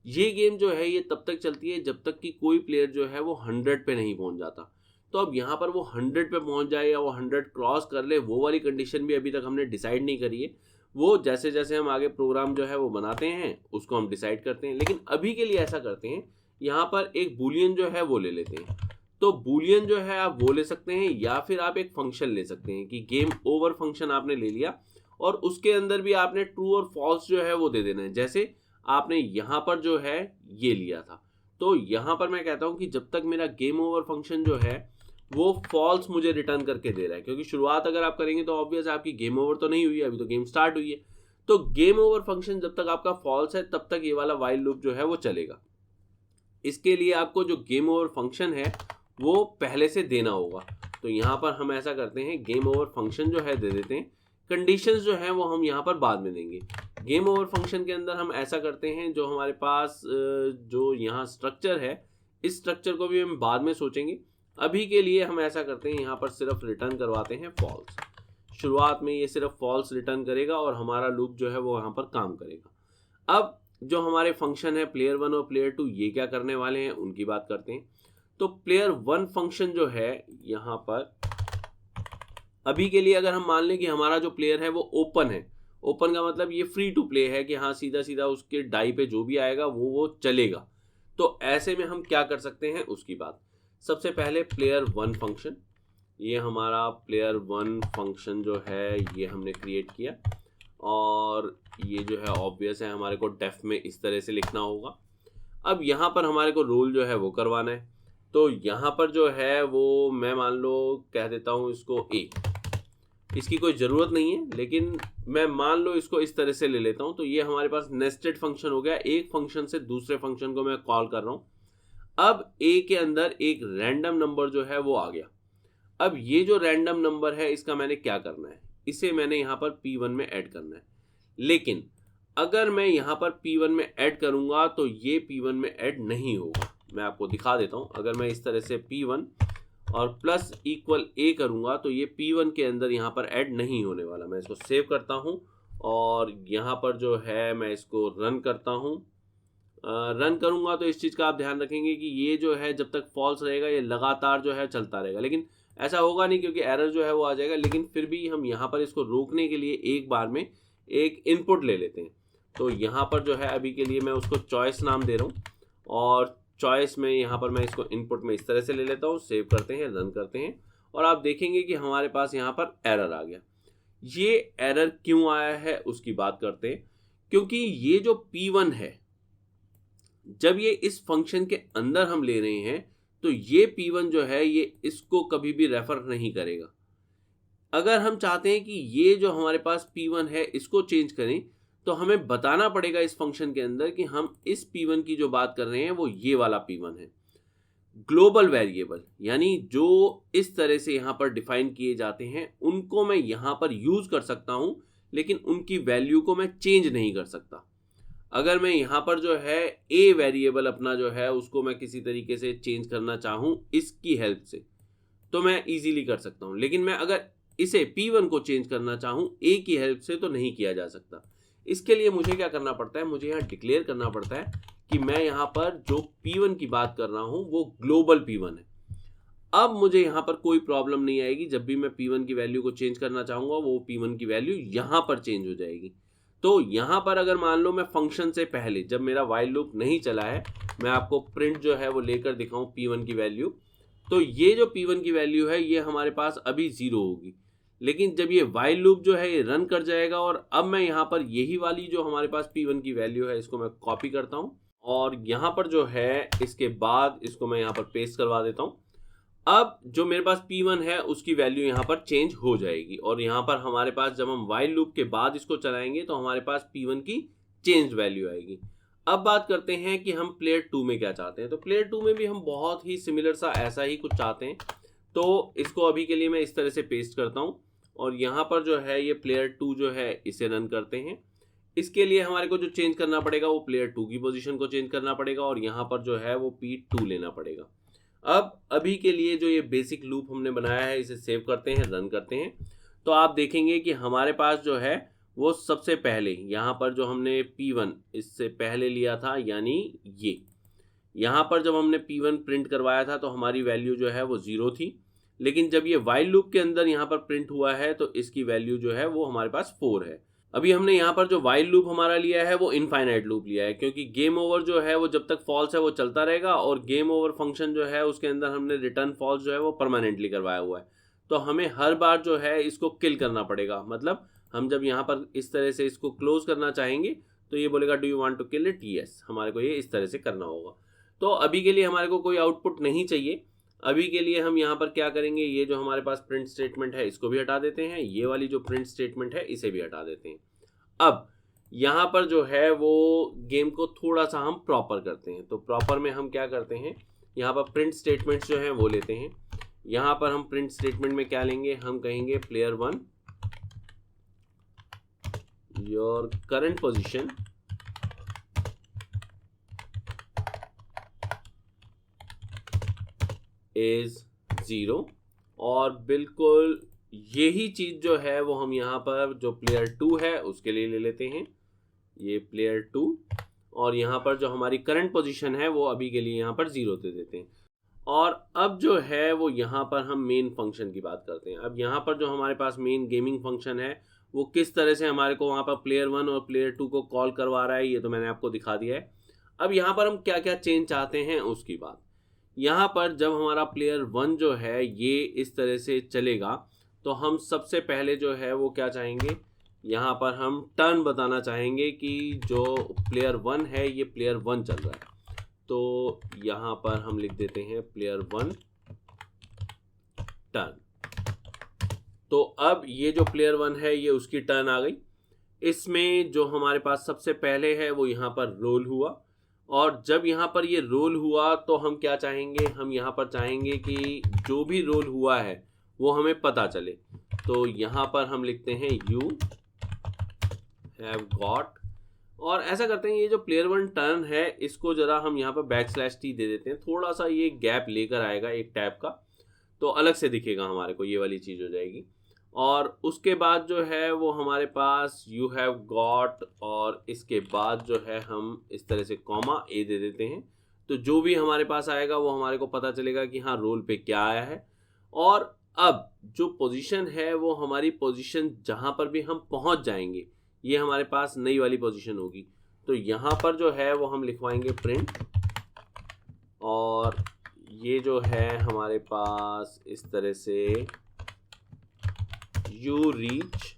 ये गेम जो है ये तब तक चलती है जब तक कि कोई प्लेयर जो है वो 100 पे नहीं पहुंच जाता। तो अब यहाँ पर वो 100 पे पहुंच जाए या वो 100 क्रॉस कर ले, वो वाली कंडीशन भी अभी तक हमने डिसाइड नहीं करी है। वो जैसे जैसे हम आगे प्रोग्राम जो है वो बनाते हैं उसको हम डिसाइड करते हैं। लेकिन अभी के लिए ऐसा करते हैं, यहाँ पर एक बूलियन जो है वो ले लेते हैं। तो बूलियन जो है आप वो ले सकते हैं या फिर आप एक फंक्शन ले सकते हैं कि गेम ओवर फंक्शन आपने ले लिया और उसके अंदर भी आपने ट्रू और फॉल्स जो है वो दे देना है, जैसे आपने यहाँ पर जो है ये लिया था। तो यहाँ पर मैं कहता हूँ कि जब तक मेरा गेम ओवर फंक्शन जो है वो फॉल्स मुझे रिटर्न करके दे रहा है, क्योंकि शुरुआत अगर आप करेंगे तो ऑब्वियस आपकी गेम ओवर तो नहीं हुई है, अभी तो गेम स्टार्ट हुई है। तो गेम ओवर फंक्शन जब तक आपका फॉल्स है तब तक ये वाला वाइल लूप जो है वो चलेगा। इसके लिए आपको जो गेम ओवर फंक्शन है वो पहले से देना होगा। तो यहाँ पर हम ऐसा करते हैं, गेम ओवर फंक्शन जो है दे देते हैं, कंडीशंस जो है वो हम यहाँ पर बाद में देंगे। गेम ओवर फंक्शन के अंदर हम ऐसा करते हैं, जो हमारे पास जो यहाँ स्ट्रक्चर है इस स्ट्रक्चर को भी हम बाद में सोचेंगे। अभी के लिए हम ऐसा करते हैं, यहाँ पर सिर्फ रिटर्न करवाते हैं फॉल्स। शुरुआत में ये सिर्फ फॉल्स रिटर्न करेगा और हमारा लूप जो है वो यहाँ पर काम करेगा। अब जो हमारे फंक्शन है प्लेयर 1 और प्लेयर 2 ये क्या करने वाले हैं उनकी बात करते हैं। तो प्लेयर 1 फंक्शन जो है यहाँ पर अभी के लिए अगर हम मान लें कि हमारा जो प्लेयर है वो ओपन है, ओपन का मतलब ये फ्री टू प्ले है कि हाँ सीधा सीधा उसके डाई पे जो भी आएगा वो चलेगा। तो ऐसे में हम क्या कर सकते हैं उसकी बात। सबसे पहले प्लेयर 1 फंक्शन, ये हमारा प्लेयर 1 फंक्शन जो है ये हमने क्रिएट किया और ये जो है ऑब्वियस है हमारे को डेफ में इस तरह से लिखना होगा। अब यहाँ पर हमारे को रोल जो है वो करवाना है। तो यहाँ पर जो है वो मैं मान लो कह देता हूँ इसको ए, इसकी कोई ज़रूरत नहीं है लेकिन मैं मान लो इसको इस तरह से ले लेता हूँ। तो ये हमारे पास नेस्टेड फंक्शन हो गया, एक फंक्शन से दूसरे फंक्शन को मैं कॉल कर रहा हूँ। अब ए के अंदर एक रैंडम नंबर जो है वो आ गया। अब ये जो रैंडम नंबर है इसका मैंने क्या करना है, इसे मैंने यहाँ पर P1 में ऐड करना है। लेकिन अगर मैं यहाँ पर P1 में ऐड करूँगा तो ये P1 में ऐड नहीं होगा। मैं आपको दिखा देता हूँ, अगर मैं इस तरह से P1 और प्लस इक्वल A करूँगा तो ये P1 के अंदर यहाँ पर ऐड नहीं होने वाला। मैं इसको सेव करता हूँ और यहाँ पर जो है मैं इसको रन करता हूँ। रन करूँगा तो इस चीज़ का आप ध्यान रखेंगे कि ये जो है जब तक फॉल्स रहेगा ये लगातार जो है चलता रहेगा, लेकिन ऐसा होगा नहीं क्योंकि एरर जो है वो आ जाएगा। लेकिन फिर भी हम यहाँ पर इसको रोकने के लिए एक बार में एक इनपुट ले लेते हैं। तो यहाँ पर जो है अभी के लिए मैं उसको चॉइस नाम दे रहा हूँ और चॉइस में यहाँ पर मैं इसको इनपुट में इस तरह से ले लेता हूँ। सेव करते हैं, रन करते हैं और आप देखेंगे कि हमारे पास यहाँ पर एरर आ गया। ये एरर क्यों आया है उसकी बात करते हैं। क्योंकि ये जो P1 है जब ये इस फंक्शन के अंदर हम ले रहे हैं तो ये P1 जो है ये इसको कभी भी रेफर नहीं करेगा। अगर हम चाहते हैं कि ये जो हमारे पास P1 है इसको चेंज करें तो हमें बताना पड़ेगा इस फंक्शन के अंदर कि हम इस P1 की जो बात कर रहे हैं वो ये वाला P1 है। ग्लोबल वेरिएबल यानी जो इस तरह से यहाँ पर डिफाइन किए जाते हैं उनको मैं यहाँ पर यूज कर सकता हूँ, लेकिन उनकी वैल्यू को मैं चेंज नहीं कर सकता। अगर मैं यहाँ पर जो है ए वेरिएबल अपना जो है उसको मैं किसी तरीके से चेंज करना चाहूँ इसकी हेल्प से तो मैं इजीली कर सकता हूँ, लेकिन मैं अगर इसे P1 को चेंज करना चाहूँ ए की हेल्प से तो नहीं किया जा सकता। इसके लिए मुझे क्या करना पड़ता है, मुझे यहाँ डिक्लेयर करना पड़ता है कि मैं यहाँ पर जो P1 की बात कर रहा हूँ वो ग्लोबल P1 है। अब मुझे यहाँ पर कोई प्रॉब्लम नहीं आएगी, जब भी मैं P1 की वैल्यू को चेंज करना चाहूँगा वो P1 की वैल्यू यहाँ पर चेंज हो जाएगी। तो यहाँ पर अगर मान लो मैं फंक्शन से पहले जब मेरा वाइल लूप नहीं चला है मैं आपको प्रिंट जो है वो लेकर दिखाऊं P1 की वैल्यू, तो ये जो P1 की वैल्यू है ये हमारे पास अभी 0 होगी। लेकिन जब ये वाइल लूप जो है ये रन कर जाएगा और अब मैं यहाँ पर यही वाली जो हमारे पास P1 की वैल्यू है इसको मैं कॉपी करता हूँ और यहाँ पर जो है इसके बाद इसको मैं यहाँ पर पेस्ट करवा देता हूँ। अब जो मेरे पास P1 है उसकी वैल्यू यहाँ पर चेंज हो जाएगी और यहाँ पर हमारे पास जब हम वाइल लूप के बाद इसको चलाएंगे तो हमारे पास P1 की चेंज वैल्यू आएगी। अब बात करते हैं कि हम प्लेयर 2 में क्या चाहते हैं। तो प्लेयर 2 में भी हम बहुत ही सिमिलर सा ऐसा ही कुछ चाहते हैं। तो इसको अभी के लिए मैं इस तरह से पेस्ट करता हूँ और यहाँ पर जो है ये प्लेयर 2 जो है इसे रन करते हैं। इसके लिए हमारे को जो चेंज करना पड़ेगा वो प्लेयर 2 की पोजीशन को चेंज करना पड़ेगा और यहाँ पर जो है वो P2 लेना पड़ेगा। अब अभी के लिए जो ये बेसिक लूप हमने बनाया है इसे सेव करते हैं, रन करते हैं। तो आप देखेंगे कि हमारे पास जो है वो सबसे पहले यहाँ पर जो हमने P1 इससे पहले लिया था, यानी ये यहाँ पर जब हमने P1 प्रिंट करवाया था तो हमारी वैल्यू जो है वो 0 थी, लेकिन जब ये वाइल लूप के अंदर यहाँ पर प्रिंट हुआ है तो इसकी वैल्यू जो है वो हमारे पास 4 है। अभी हमने यहाँ पर जो वाइल लूप हमारा लिया है वो इनफाइनाइट लूप लिया है, क्योंकि गेम ओवर जो है वो जब तक फॉल्स है वो चलता रहेगा और गेम ओवर फंक्शन जो है उसके अंदर हमने रिटर्न फॉल्स जो है वो परमानेंटली करवाया हुआ है। तो हमें हर बार जो है इसको किल करना पड़ेगा। मतलब हम जब यहाँ पर इस तरह से इसको क्लोज करना चाहेंगे तो ये बोलेगा do you want to kill it, yes, हमारे को ये इस तरह से करना होगा। तो अभी के लिए हमारे को कोई आउटपुट नहीं चाहिए। अभी के लिए हम यहाँ पर क्या करेंगे, ये जो हमारे पास प्रिंट स्टेटमेंट है इसको भी हटा देते हैं, ये वाली जो प्रिंट स्टेटमेंट है इसे भी हटा देते हैं। अब यहाँ पर जो है वो गेम को थोड़ा सा हम प्रॉपर करते हैं। तो प्रॉपर में हम क्या करते हैं, यहाँ पर प्रिंट स्टेटमेंट्स जो हैं वो लेते हैं। यहाँ पर हम प्रिंट स्टेटमेंट में क्या लेंगे, हम कहेंगे player 1 your current position is 0, और बिल्कुल यही चीज जो है वो हम यहाँ पर जो प्लेयर 2 है उसके लिए ले लेते हैं, ये प्लेयर 2, और यहाँ पर जो हमारी करंट पोजीशन है वो अभी के लिए यहाँ पर 0 दे देते हैं। और अब जो है वो यहाँ पर हम मेन फंक्शन की बात करते हैं। अब यहाँ पर जो हमारे पास मेन गेमिंग फंक्शन है वो किस तरह से हमारे को वहाँ पर प्लेयर 1 और प्लेयर 2 को कॉल करवा रहा है ये तो मैंने आपको दिखा दिया है। अब यहाँ पर हम क्या क्या चेंज चाहते हैं उसकी बात। यहाँ पर जब हमारा प्लेयर 1 जो है ये इस तरह से चलेगा तो हम सबसे पहले जो है वो क्या चाहेंगे, यहाँ पर हम टर्न बताना चाहेंगे कि जो प्लेयर 1 है ये प्लेयर 1 चल रहा है। तो यहाँ पर हम लिख देते हैं प्लेयर 1 टर्न। तो अब ये जो प्लेयर 1 है ये उसकी टर्न आ गई। इसमें जो हमारे पास सबसे पहले है वो यहाँ पर रोल हुआ, और जब यहाँ पर ये रोल हुआ तो हम क्या चाहेंगे, हम यहाँ पर चाहेंगे कि जो भी रोल हुआ है वो हमें पता चले। तो यहाँ पर हम लिखते हैं यू हैव गॉट, और ऐसा करते हैं ये जो प्लेयर 1 टर्न है इसको जरा हम यहाँ पर /t दे देते हैं, थोड़ा सा ये गैप लेकर आएगा एक टैब का, तो अलग से दिखेगा हमारे को, ये वाली चीज़ हो जाएगी। और उसके बाद जो है वो हमारे पास यू हैव गॉट, और इसके बाद जो है हम इस तरह से कॉमा ए दे देते हैं। तो जो भी हमारे पास आएगा वो हमारे को पता चलेगा कि हाँ रोल पे क्या आया है। और अब जो पोजीशन है वो हमारी पोजीशन जहाँ पर भी हम पहुँच जाएंगे ये हमारे पास नई वाली पोजीशन होगी। तो यहाँ पर जो है वो हम लिखवाएंगे प्रिंट, और ये जो है हमारे पास इस तरह से यू रीच,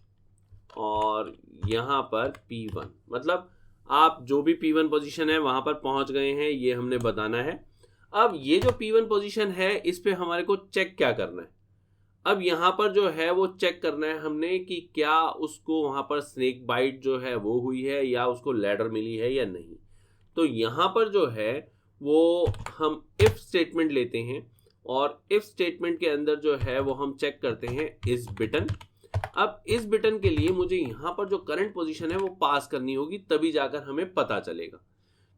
और यहाँ पर P1, मतलब आप जो भी P1 पोजीशन है वहाँ पर पहुँच गए हैं ये हमने बताना है। अब ये जो P1 पोजीशन है इस पे हमारे को चेक क्या करना है, अब यहाँ पर जो है वो चेक करना है हमने कि क्या उसको वहाँ पर स्नेक बाइट जो है वो हुई है या उसको लैडर मिली है या नहीं। तो यहाँ पर जो है वो हम इफ स्टेटमेंट लेते हैं, और इफ स्टेटमेंट के अंदर जो है वो हम चेक करते हैं इस बिटन। अब इस बिटन के लिए मुझे यहाँ पर जो करंट पोजीशन है वो पास करनी होगी, तभी जाकर हमें पता चलेगा।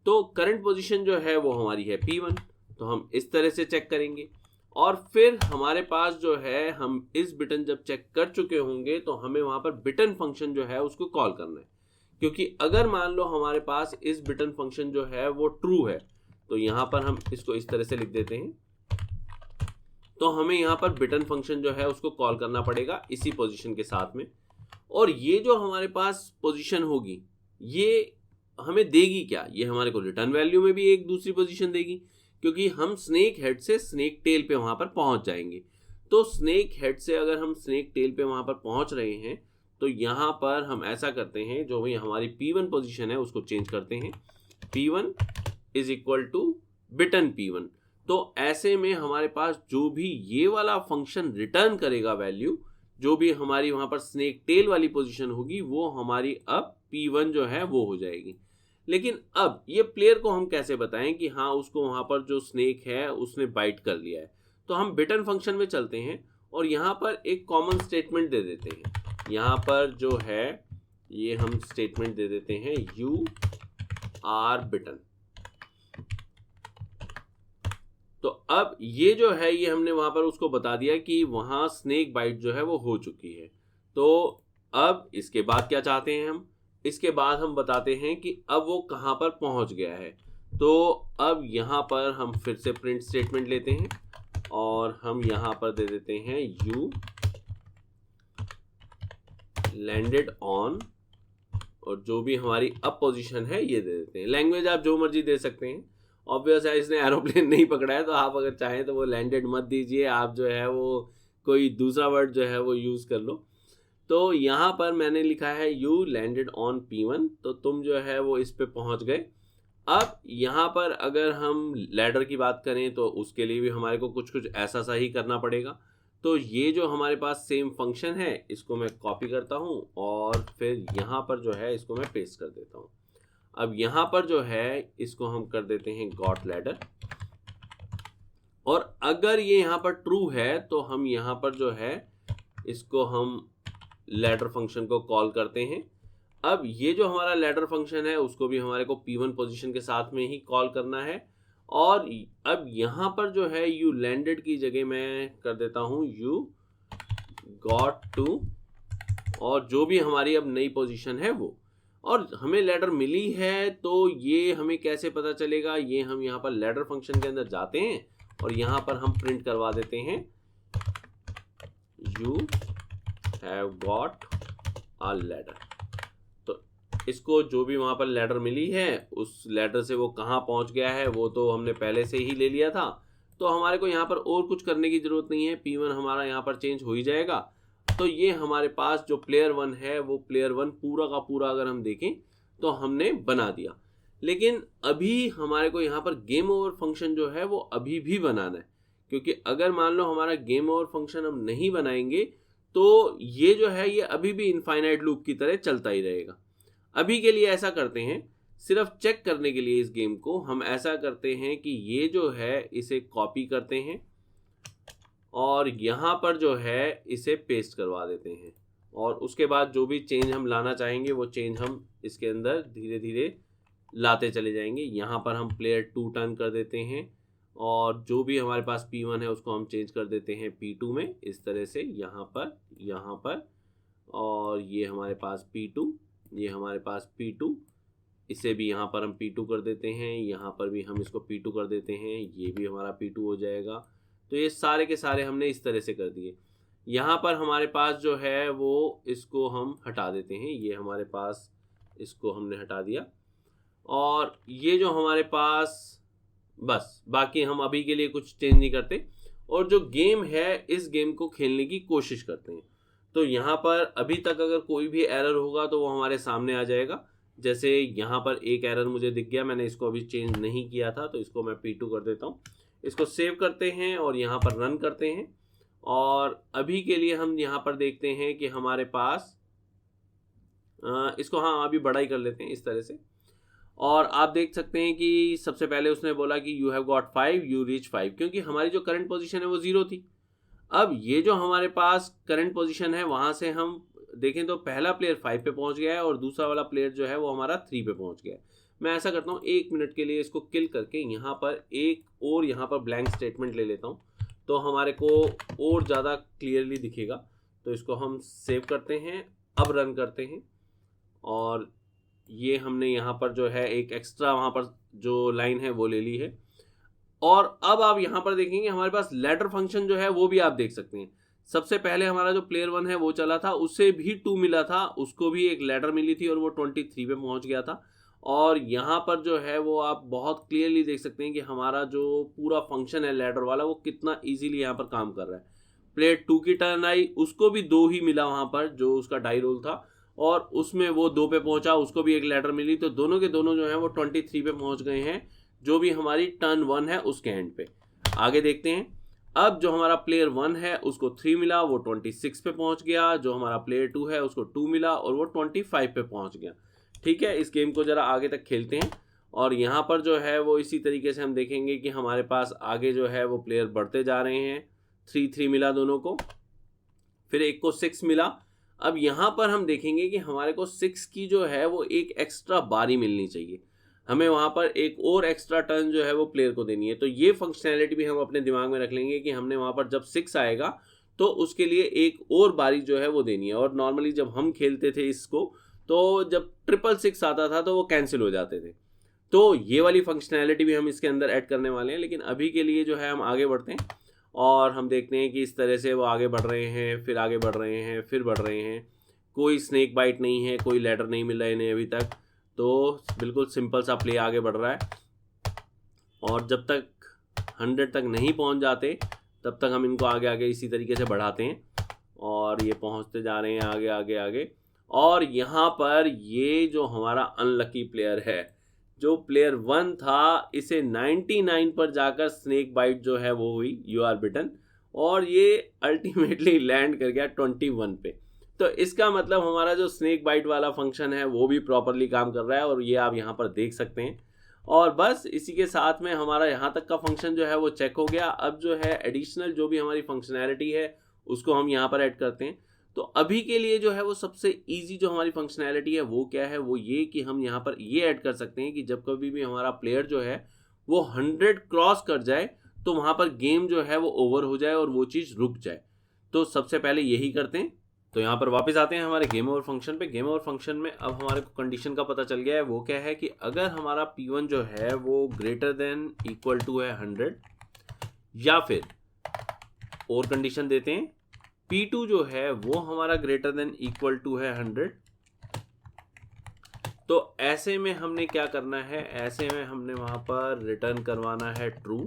तो करंट पोजीशन जो है वो हमारी है P1, तो हम इस तरह से चेक करेंगे। और फिर हमारे पास जो है हम इस बिटन जब चेक कर चुके होंगे तो हमें वहाँ पर बिटन फंक्शन जो है उसको कॉल करना है, क्योंकि अगर मान लो हमारे पास इस बिटन फंक्शन जो है वो ट्रू है तो यहाँ पर हम इसको इस तरह से लिख देते हैं। तो हमें यहाँ पर बिटन फंक्शन जो है उसको कॉल करना पड़ेगा इसी पोजीशन के साथ में, और ये जो हमारे पास पोजीशन होगी ये हमें देगी क्या, ये हमारे को रिटर्न वैल्यू में भी एक दूसरी पोजीशन देगी, क्योंकि हम स्नेक हेड से स्नेक टेल पे वहाँ पर पहुँच जाएंगे। तो स्नेक हेड से अगर हम स्नेक टेल पे वहाँ पर पहुँच रहे हैं तो यहाँ पर हम ऐसा करते हैं, जो भी हमारी P1 पोजीशन है उसको चेंज करते हैं, P1 is equal to bitten P1। तो ऐसे में हमारे पास जो भी ये वाला फंक्शन रिटर्न करेगा वैल्यू, जो भी हमारी वहाँ पर स्नेक टेल वाली पोजीशन होगी वो हमारी अब P1 जो है वो हो जाएगी। लेकिन अब ये प्लेयर को हम कैसे बताएं कि हाँ उसको वहाँ पर जो स्नेक है उसने बाइट कर लिया है। तो हम बिटन फंक्शन में चलते हैं और यहाँ पर एक कॉमन स्टेटमेंट दे देते हैं। यहाँ पर जो है ये हम स्टेटमेंट दे देते हैं यू आर बिटन। तो अब ये जो है ये हमने वहां पर उसको बता दिया कि वहां स्नेक बाइट जो है वो हो चुकी है। तो अब इसके बाद क्या चाहते हैं हम, इसके बाद हम बताते हैं कि अब वो कहां पर पहुंच गया है। तो अब यहां पर हम फिर से प्रिंट स्टेटमेंट लेते हैं और हम यहां पर दे देते हैं यू लैंडेड ऑन, और जो भी हमारी अब पोजीशन है ये दे देते हैं। लैंग्वेज आप जो मर्जी दे सकते हैं। ऑब्वियस है इसने एरोप्लेन नहीं पकड़ा है, तो आप अगर चाहें तो वो लैंडेड मत दीजिए, आप जो है वो कोई दूसरा वर्ड जो है वो यूज़ कर लो। तो यहाँ पर मैंने लिखा है यू लैंडेड ऑन P1, तो तुम जो है वो इस पे पहुँच गए। अब यहाँ पर अगर हम लैडर की बात करें तो उसके लिए भी हमारे को कुछ कुछ ऐसा सा ही करना पड़ेगा। तो ये जो हमारे पास सेम फंक्शन है इसको मैं कॉपी करता हूँ और फिर यहाँ पर जो है इसको मैं पेस्ट कर देता हूँ। अब यहाँ पर जो है इसको हम कर देते हैं गॉट लैडर, और अगर ये यहाँ पर ट्रू है तो हम यहाँ पर जो है इसको हम लैडर फंक्शन को कॉल करते हैं। अब ये जो हमारा लैडर फंक्शन है उसको भी हमारे को P1 पोजीशन के साथ में ही कॉल करना है। और अब यहाँ पर जो है यू लैंडेड की जगह मैं कर देता हूँ यू गॉट टू, और जो भी हमारी अब नई पोजीशन है वो, और हमें लैडर मिली है। तो ये हमें कैसे पता चलेगा, ये हम यहाँ पर लैडर फंक्शन के अंदर जाते हैं और यहाँ पर हम प्रिंट करवा देते हैं you have got a ladder. तो इसको जो भी वहाँ पर लैडर मिली है उस लैडर से वो कहाँ पहुँच गया है वो तो हमने पहले से ही ले लिया था, तो हमारे को यहाँ पर और कुछ करने की ज़रूरत नहीं है। P1 हमारा यहाँ पर चेंज हो ही जाएगा। तो ये हमारे पास जो प्लेयर 1 है वो प्लेयर 1 पूरा का पूरा अगर हम देखें तो हमने बना दिया। लेकिन अभी हमारे को यहाँ पर गेम ओवर फंक्शन जो है वो अभी भी बनाना है, क्योंकि अगर मान लो हमारा गेम ओवर फंक्शन हम नहीं बनाएंगे तो ये जो है ये अभी भी इनफाइनाइट लूप की तरह चलता ही रहेगा। अभी के लिए ऐसा करते हैं, सिर्फ चेक करने के लिए इस गेम को हम ऐसा करते हैं कि ये जो है इसे कॉपी करते हैं और यहाँ पर जो है इसे पेस्ट करवा देते हैं, और उसके बाद जो भी चेंज हम लाना चाहेंगे वो चेंज हम इसके अंदर धीरे धीरे लाते चले जाएंगे। यहाँ पर हम प्लेयर 2 टर्न कर देते हैं और जो भी हमारे पास P1 है उसको हम चेंज कर देते हैं P2 में, इस तरह से यहाँ पर, और ये हमारे पास P2, ये हमारे पास P2, इसे भी यहाँ पर हम P2 कर देते हैं, यहाँ पर भी हम इसको P2 कर देते हैं, ये भी हमारा P2 हो जाएगा। तो ये सारे के सारे हमने इस तरह से कर दिए। यहाँ पर हमारे पास जो है वो इसको हम हटा देते हैं, ये हमारे पास इसको हमने हटा दिया, और ये जो हमारे पास बस बाकी हम अभी के लिए कुछ चेंज नहीं करते और जो गेम है इस गेम को खेलने की कोशिश करते हैं। तो यहाँ पर अभी तक अगर कोई भी एरर होगा तो वो हमारे सामने आ जाएगा। जैसे यहाँ पर एक एरर मुझे दिख गया, मैंने इसको अभी चेंज नहीं किया था तो इसको मैं P2 कर देता हूँ। इसको सेव करते हैं और यहाँ पर रन करते हैं, और अभी के लिए हम यहाँ पर देखते हैं कि हमारे पास इसको हाँ अभी बड़ा ही कर लेते हैं इस तरह से, और आप देख सकते हैं कि सबसे पहले उसने बोला कि you have got 5, you reach 5, क्योंकि हमारी जो करंट पोजीशन है वो 0 थी। अब ये जो हमारे पास करंट पोजीशन है वहाँ से हम देखें तो पहला प्लेयर 5 पे पहुँच गया है और दूसरा वाला प्लेयर जो है वो हमारा 3 पे पहुँच गया है। मैं ऐसा करता हूँ 1 मिनट के लिए इसको किल करके यहाँ पर एक और यहाँ पर ब्लैंक स्टेटमेंट ले लेता हूँ, तो हमारे को और ज़्यादा क्लियरली दिखेगा। तो इसको हम सेव करते हैं, अब रन करते हैं, और ये हमने यहाँ पर जो है एक एक्स्ट्रा वहाँ पर जो लाइन है वो ले ली है। और अब आप यहाँ पर देखेंगे हमारे पास लैडर फंक्शन जो है वो भी आप देख सकते हैं। सबसे पहले हमारा जो प्लेयर 1 है वो चला था, उससे भी 2 मिला था, उसको भी एक लैडर मिली थी और वो 23 पे पहुँच गया था। और यहाँ पर जो है वो आप बहुत क्लियरली देख सकते हैं कि हमारा जो पूरा फंक्शन है लैडर वाला वो कितना ईजिली यहाँ पर काम कर रहा है। प्लेयर 2 की टर्न आई, उसको भी 2 ही मिला वहाँ पर जो उसका डाई रोल था, और उसमें वो 2 पे पहुंचा, उसको भी एक लैडर मिली, तो दोनों के दोनों जो है वो 23 पे पहुंच गए हैं, जो भी हमारी टर्न 1 है उसके एंड पे। आगे देखते हैं, अब जो हमारा प्लेयर 1 है उसको 3 मिला, वो 26 पे पहुंच गया। जो हमारा प्लेयर 2 है उसको 2 मिला और वो 25 पे पहुंच गया। ठीक है, इस गेम को ज़रा आगे तक खेलते हैं और यहाँ पर जो है वो इसी तरीके से हम देखेंगे कि हमारे पास आगे जो है वो प्लेयर बढ़ते जा रहे हैं। 3-3 मिला दोनों को, फिर एक को 6 मिला। अब यहाँ पर हम देखेंगे कि हमारे को 6 की जो है वो एक एक्स्ट्रा बारी मिलनी चाहिए, हमें वहाँ पर एक और एक्स्ट्रा टर्न जो है वो प्लेयर को देनी है। तो ये फंक्शनैलिटी भी हम अपने दिमाग में रख लेंगे कि हमने वहाँ पर जब 6 आएगा तो उसके लिए एक और बारी जो है वो देनी है। और नॉर्मली जब हम खेलते थे इसको तो जब 666 आता था तो वो कैंसिल हो जाते थे। तो ये वाली फंक्शनैलिटी भी हम इसके अंदर ऐड करने वाले हैं। लेकिन अभी के लिए जो है हम आगे बढ़ते हैं और हम देखते हैं कि इस तरह से वो आगे बढ़ रहे हैं, फिर आगे बढ़ रहे हैं, फिर बढ़ रहे हैं। कोई स्नेक बाइट नहीं है, कोई लैडर नहीं मिला है इन्हें अभी तक, तो बिल्कुल सिंपल सा प्ले आगे बढ़ रहा है। और जब तक 100 तक नहीं पहुंच जाते तब तक हम इनको आगे आगे इसी तरीके से बढ़ाते हैं और ये पहुंचते जा रहे हैं आगे आगे आगे। और यहाँ पर ये जो हमारा अनलकी प्लेयर है, जो प्लेयर 1 था, इसे 99 पर जाकर स्नेक बाइट जो है वो हुई, यू आर बिटन, और ये अल्टीमेटली लैंड कर गया 21 पे। तो इसका मतलब हमारा जो स्नेक बाइट वाला फंक्शन है वो भी प्रॉपरली काम कर रहा है और ये आप यहाँ पर देख सकते हैं। और बस इसी के साथ में हमारा यहाँ तक का फंक्शन जो है वो चेक हो गया। अब जो है एडिशनल जो भी हमारी फंक्शनैलिटी है उसको हम यहाँ पर ऐड करते हैं। तो अभी के लिए जो है वो सबसे इजी जो हमारी फंक्शनैलिटी है वो क्या है, वो ये कि हम यहाँ पर ये ऐड कर सकते हैं कि जब कभी भी हमारा प्लेयर जो है वो 100 क्रॉस कर जाए तो वहाँ पर गेम जो है वो ओवर हो जाए और वो चीज़ रुक जाए। तो सबसे पहले यही करते हैं। तो यहाँ पर वापस आते हैं हमारे गेम ओवर फंक्शन पे। गेम ओवर फंक्शन में अब हमारे को कंडीशन का पता चल गया है। वो क्या है कि अगर हमारा P1 जो है वो ग्रेटर देन इक्वल टू है 100, या फिर और कंडीशन देते हैं P2 जो है वो हमारा ग्रेटर देन इक्वल टू है 100, तो ऐसे में हमने क्या करना है, ऐसे में हमने वहां पर रिटर्न करवाना है ट्रू,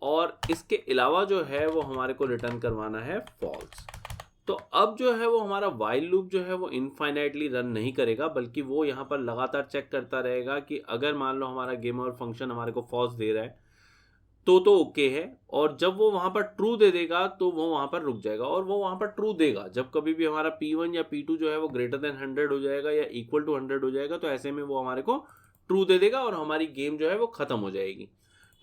और इसके अलावा जो है वो हमारे को रिटर्न करवाना है फॉल्स। तो अब जो है वो हमारा वाइल लूप जो है वो इनफाइनाइटली रन नहीं करेगा, बल्कि वो यहाँ पर लगातार चेक करता रहेगा कि अगर मान लो हमारा गेम ओवर फंक्शन हमारे को फॉल्स दे रहा है तो ओके है, और जब वो वहाँ पर ट्रू दे देगा तो वो वहाँ पर रुक जाएगा और वो वहाँ पर ट्रू देगा। जब कभी भी हमारा P1 या P2 जो है वो ग्रेटर देन 100 हो जाएगा या इक्वल टू 100 हो जाएगा तो ऐसे में वो हमारे को ट्रू दे देगा और हमारी गेम जो है वो ख़त्म हो जाएगी।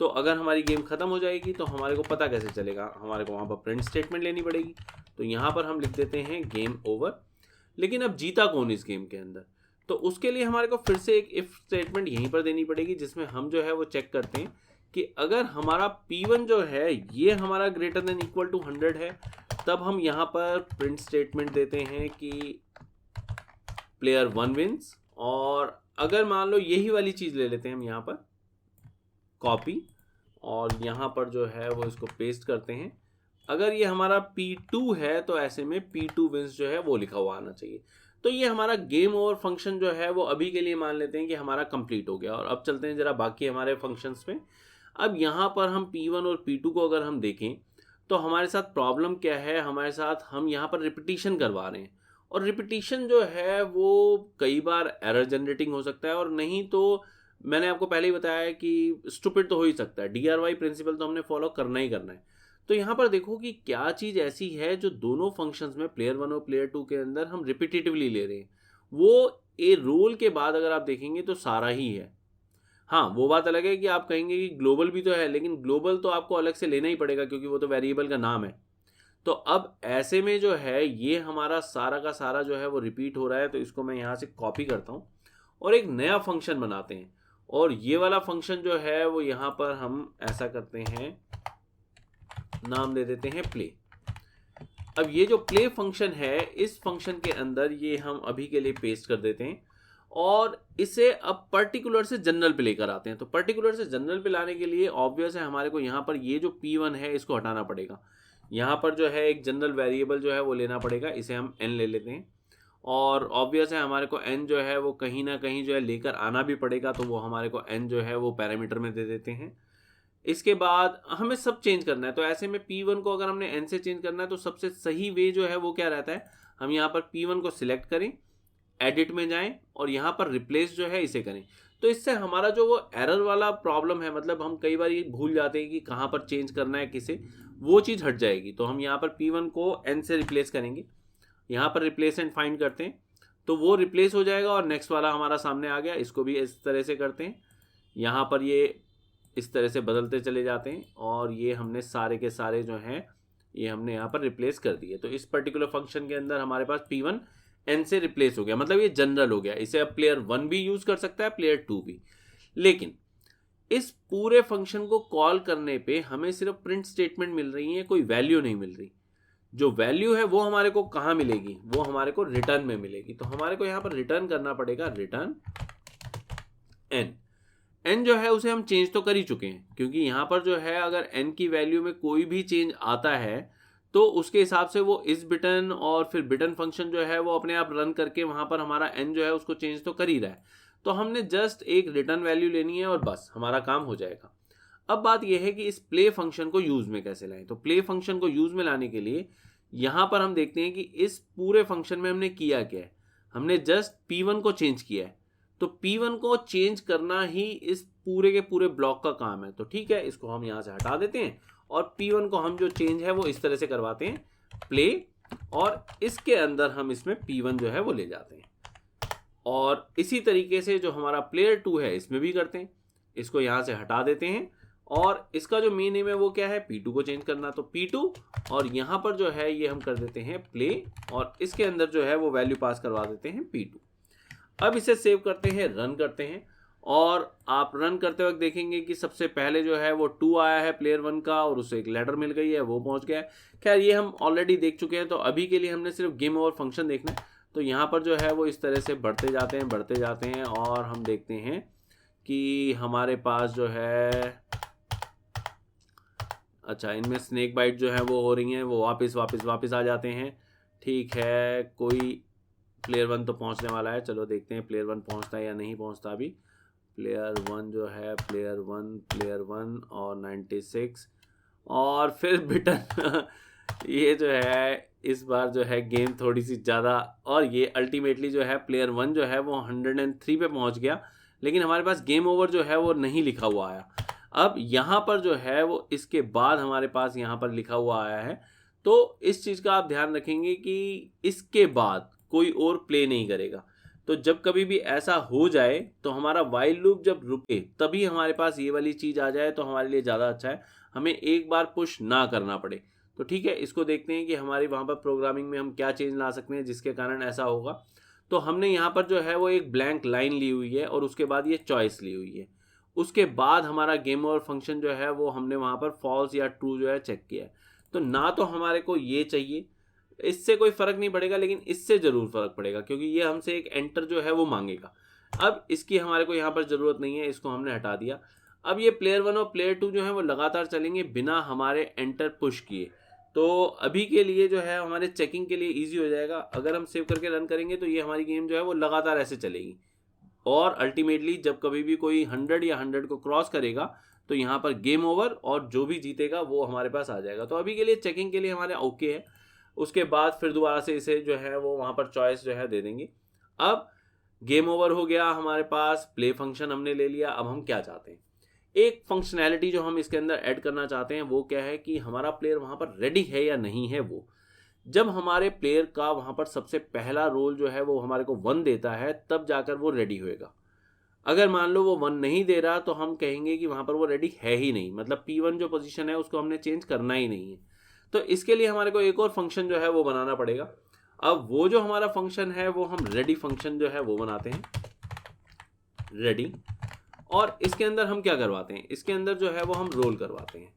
तो अगर हमारी गेम ख़त्म हो जाएगी तो हमारे को पता कैसे चलेगा, हमारे को वहाँ पर प्रिंट स्टेटमेंट लेनी पड़ेगी। तो यहाँ पर हम लिख देते हैं गेम ओवर। लेकिन अब जीता कौन इस गेम के अंदर, तो उसके लिए हमारे को फिर से एक इफ स्टेटमेंट यहीं पर देनी पड़ेगी, जिसमें हम जो है वो चेक करते हैं कि अगर हमारा P1 जो है ये हमारा ग्रेटर देन इक्वल टू 100 है, तब हम यहाँ पर प्रिंट स्टेटमेंट देते हैं कि प्लेयर 1 विंस। और अगर मान लो यही वाली चीज़ ले लेते हैं हम यहाँ पर कॉपी, और यहाँ पर जो है वो इसको पेस्ट करते हैं। अगर ये हमारा P2 है तो ऐसे में P2 विंस जो है वो लिखा हुआ आना चाहिए। तो ये हमारा गेम ओवर फंक्शन जो है वो अभी के लिए मान लेते हैं कि हमारा कंप्लीट हो गया। और अब चलते हैं जरा बाकी हमारे फंक्शंस में। अब यहाँ पर हम P1 और P2 को अगर हम देखें तो हमारे साथ प्रॉब्लम क्या है, हमारे साथ हम यहाँ पर रिपीटिशन करवा रहे हैं, और रिपीटिशन जो है वो कई बार एरर जनरेटिंग हो सकता है, और नहीं तो मैंने आपको पहले ही बताया है कि स्टूपिड तो हो ही सकता है। DRY प्रिंसिपल तो हमने फॉलो करना ही करना है। तो यहाँ पर देखो कि क्या चीज़ ऐसी है जो दोनों फंक्शंस में प्लेयर 1 और प्लेयर 2 के अंदर हम रिपीटेटिवली ले रहे हैं। वो ए रोल के बाद अगर आप देखेंगे तो सारा ही है। हाँ, वो बात अलग है कि आप कहेंगे कि ग्लोबल भी तो है, लेकिन ग्लोबल तो आपको अलग से लेना ही पड़ेगा क्योंकि वो तो वेरिएबल का नाम है। तो अब ऐसे में जो है ये हमारा सारा का सारा जो है वो रिपीट हो रहा है। तो इसको मैं यहाँ से कॉपी करता हूँ और एक नया फंक्शन बनाते हैं, और ये वाला फंक्शन जो है वो यहाँ पर हम ऐसा करते हैं, नाम दे देते हैं प्ले। अब ये जो प्ले फंक्शन है, इस फंक्शन के अंदर ये हम अभी के लिए पेस्ट कर देते हैं और इसे अब पर्टिकुलर से जनरल पे लेकर आते हैं। तो पर्टिकुलर से जनरल पे लाने के लिए ऑब्वियस है हमारे को यहाँ पर ये जो P1 है इसको हटाना पड़ेगा। यहाँ पर जो है एक जनरल वेरिएबल जो है वो लेना पड़ेगा, इसे हम n ले लेते हैं, और ऑब्वियस है हमारे को n जो है वो कहीं ना कहीं जो है लेकर आना भी पड़ेगा, तो वो हमारे को n जो है वो पैरामीटर में दे देते हैं। इसके बाद हमें सब चेंज करना है। तो ऐसे में P1 को अगर हमने n से चेंज करना है तो सबसे सही वे जो है वो क्या रहता है, हम यहाँ पर P1 को सिलेक्ट करें, एडिट में जाएं और यहाँ पर रिप्लेस जो है इसे करें। तो इससे हमारा जो वो एरर वाला प्रॉब्लम है, मतलब हम कई बार ये भूल जाते हैं कि कहाँ पर चेंज करना है किसे, वो चीज़ हट जाएगी। तो हम यहाँ पर P1 को n से रिप्लेस करेंगे, यहाँ पर रिप्लेस एंड फाइंड करते हैं। तो वो रिप्लेस हो जाएगा और नेक्स्ट वाला हमारा सामने आ गया। इसको भी इस तरह से करते हैं, यहाँ पर ये इस तरह से बदलते चले जाते हैं और ये हमने सारे के सारे जो हैं ये हमने यहाँ पर रिप्लेस कर दिए। तो इस पर्टिकुलर फंक्शन के अंदर हमारे पास P1 N से रिप्लेस हो गया, मतलब ये जनरल हो गया। इसे अब प्लेयर 1 भी यूज कर सकता है, प्लेयर 2 भी। लेकिन इस पूरे फंक्शन को कॉल करने पे हमें सिर्फ प्रिंट स्टेटमेंट मिल रही है, कोई वैल्यू नहीं मिल रही। जो वैल्यू है वो हमारे को कहाँ मिलेगी, वो हमारे को रिटर्न में मिलेगी। तो हमारे को यहाँ पर रिटर्न करना पड़ेगा रिटर्न n जो है उसे हम चेंज तो कर ही चुके हैं, क्योंकि यहाँ पर जो है अगर n की वैल्यू में कोई भी चेंज आता है तो उसके हिसाब से वो इस बिटन और फिर बिटन फंक्शन जो है वो अपने आप रन करके वहाँ पर हमारा n जो है उसको चेंज तो कर ही रहा है। तो हमने जस्ट एक रिटर्न वैल्यू लेनी है और बस हमारा काम हो जाएगा। अब बात यह है कि इस प्ले फंक्शन को यूज में कैसे लाएं। तो प्ले फंक्शन को यूज में लाने के लिए यहाँ पर हम देखते हैं कि इस पूरे फंक्शन में हमने किया क्या है, हमने जस्ट P1 को चेंज किया है। तो P1 को चेंज करना ही इस पूरे के पूरे ब्लॉक का काम है। तो ठीक है, इसको हम यहाँ से हटा देते हैं और P1 को हम जो चेंज है वो इस तरह से करवाते हैं प्ले, और इसके अंदर हम इसमें P1 जो है वो ले जाते हैं। और इसी तरीके से जो हमारा प्लेयर 2 है इसमें भी करते हैं, इसको यहाँ से हटा देते हैं और इसका जो मेन नेम है वो क्या है, P2 को चेंज करना। तो P2 और यहाँ पर जो है ये हम कर देते हैं प्ले और इसके अंदर जो है वो वैल्यू पास करवा देते हैं P2। अब इसे सेव करते हैं, रन करते हैं और आप रन करते वक्त देखेंगे कि सबसे पहले जो है वो 2 आया है प्लेयर 1 का और उसे एक लेटर मिल गई है, वो पहुंच गया है। खैर ये हम ऑलरेडी देख चुके हैं, तो अभी के लिए हमने सिर्फ गेम ओवर फंक्शन देखना है। तो यहाँ पर जो है वो इस तरह से बढ़ते जाते हैं और हम देखते हैं कि हमारे पास जो है, अच्छा इनमें स्नेक बाइट जो है वो हो रही हैं, वो वापस आ जाते हैं। ठीक है, कोई प्लेयर 1 तो पहुंचने वाला है, चलो देखते हैं प्लेयर 1 पहुंचता है या नहीं पहुंचता। अभी प्लेयर 1 जो है प्लेयर 1 और 96 और फिर बिटन ये जो है इस बार जो है गेम थोड़ी सी ज़्यादा, और ये अल्टीमेटली जो है प्लेयर 1 जो है वो 103 पे पहुंच गया, लेकिन हमारे पास गेम ओवर जो है वो नहीं लिखा हुआ आया। अब यहाँ पर जो है वो इसके बाद हमारे पास यहाँ पर लिखा हुआ आया है। तो इस चीज़ का आप ध्यान रखेंगे कि इसके बाद कोई और प्ले नहीं करेगा। तो जब कभी भी ऐसा हो जाए तो हमारा वाइल लूप जब रुके तभी हमारे पास ये वाली चीज़ आ जाए तो हमारे लिए ज़्यादा अच्छा है, हमें एक बार पुश ना करना पड़े। तो ठीक है, इसको देखते हैं कि हमारी वहाँ पर प्रोग्रामिंग में हम क्या चेंज ला सकते हैं जिसके कारण ऐसा होगा। तो हमने यहाँ पर जो है वो एक ब्लैंक लाइन ली हुई है और उसके बाद ये चॉइस ली हुई है। उसके बाद हमारा गेम ओवर फंक्शन जो है वो हमने वहाँ पर फॉल्स या ट्रू जो है चेक किया है। तो ना तो हमारे को ये चाहिए, इससे कोई फ़र्क नहीं पड़ेगा, लेकिन इससे ज़रूर फ़र्क पड़ेगा क्योंकि ये हमसे एक एंटर जो है वो मांगेगा। अब इसकी हमारे को यहाँ पर ज़रूरत नहीं है, इसको हमने हटा दिया। अब ये प्लेयर 1 और प्लेयर 2 जो है वो लगातार चलेंगे बिना हमारे एंटर पुश किए। तो अभी के लिए जो है हमारे चेकिंग के लिए ईजी हो जाएगा। अगर हम सेव करके रन करेंगे तो ये हमारी गेम जो है वो लगातार ऐसे चलेगी और अल्टीमेटली जब कभी भी कोई 100 या 100 को क्रॉस करेगा तो यहाँ पर गेम ओवर और जो भी जीतेगा वो हमारे पास आ जाएगा। तो अभी के लिए चेकिंग के लिए हमारे ओके है। उसके बाद फिर दोबारा से इसे जो है वो वहाँ पर चॉइस जो है दे देंगे। अब गेम ओवर हो गया हमारे पास, प्ले फंक्शन हमने ले लिया। अब हम क्या चाहते हैं, एक फंक्शनैलिटी जो हम इसके अंदर ऐड करना चाहते हैं वो क्या है कि हमारा प्लेयर वहाँ पर रेडी है या नहीं है। वो जब हमारे प्लेयर का वहाँ पर सबसे पहला रोल जो है वो हमारे को 1 देता है तब जाकर वो रेडी होएगा। अगर मान लो वो 1 नहीं दे रहा तो हम कहेंगे कि वहाँ पर वो रेडी है ही नहीं, मतलब P1 जो पोजीशन है उसको हमने चेंज करना ही नहीं है। तो इसके लिए हमारे को एक और फंक्शन जो है वो बनाना पड़ेगा। अब वो जो हमारा फंक्शन है वो हम रेडी फंक्शन जो है वो बनाते हैं, रेडी। और इसके अंदर हम क्या करवाते हैं, इसके अंदर जो है वो हम रोल करवाते हैं।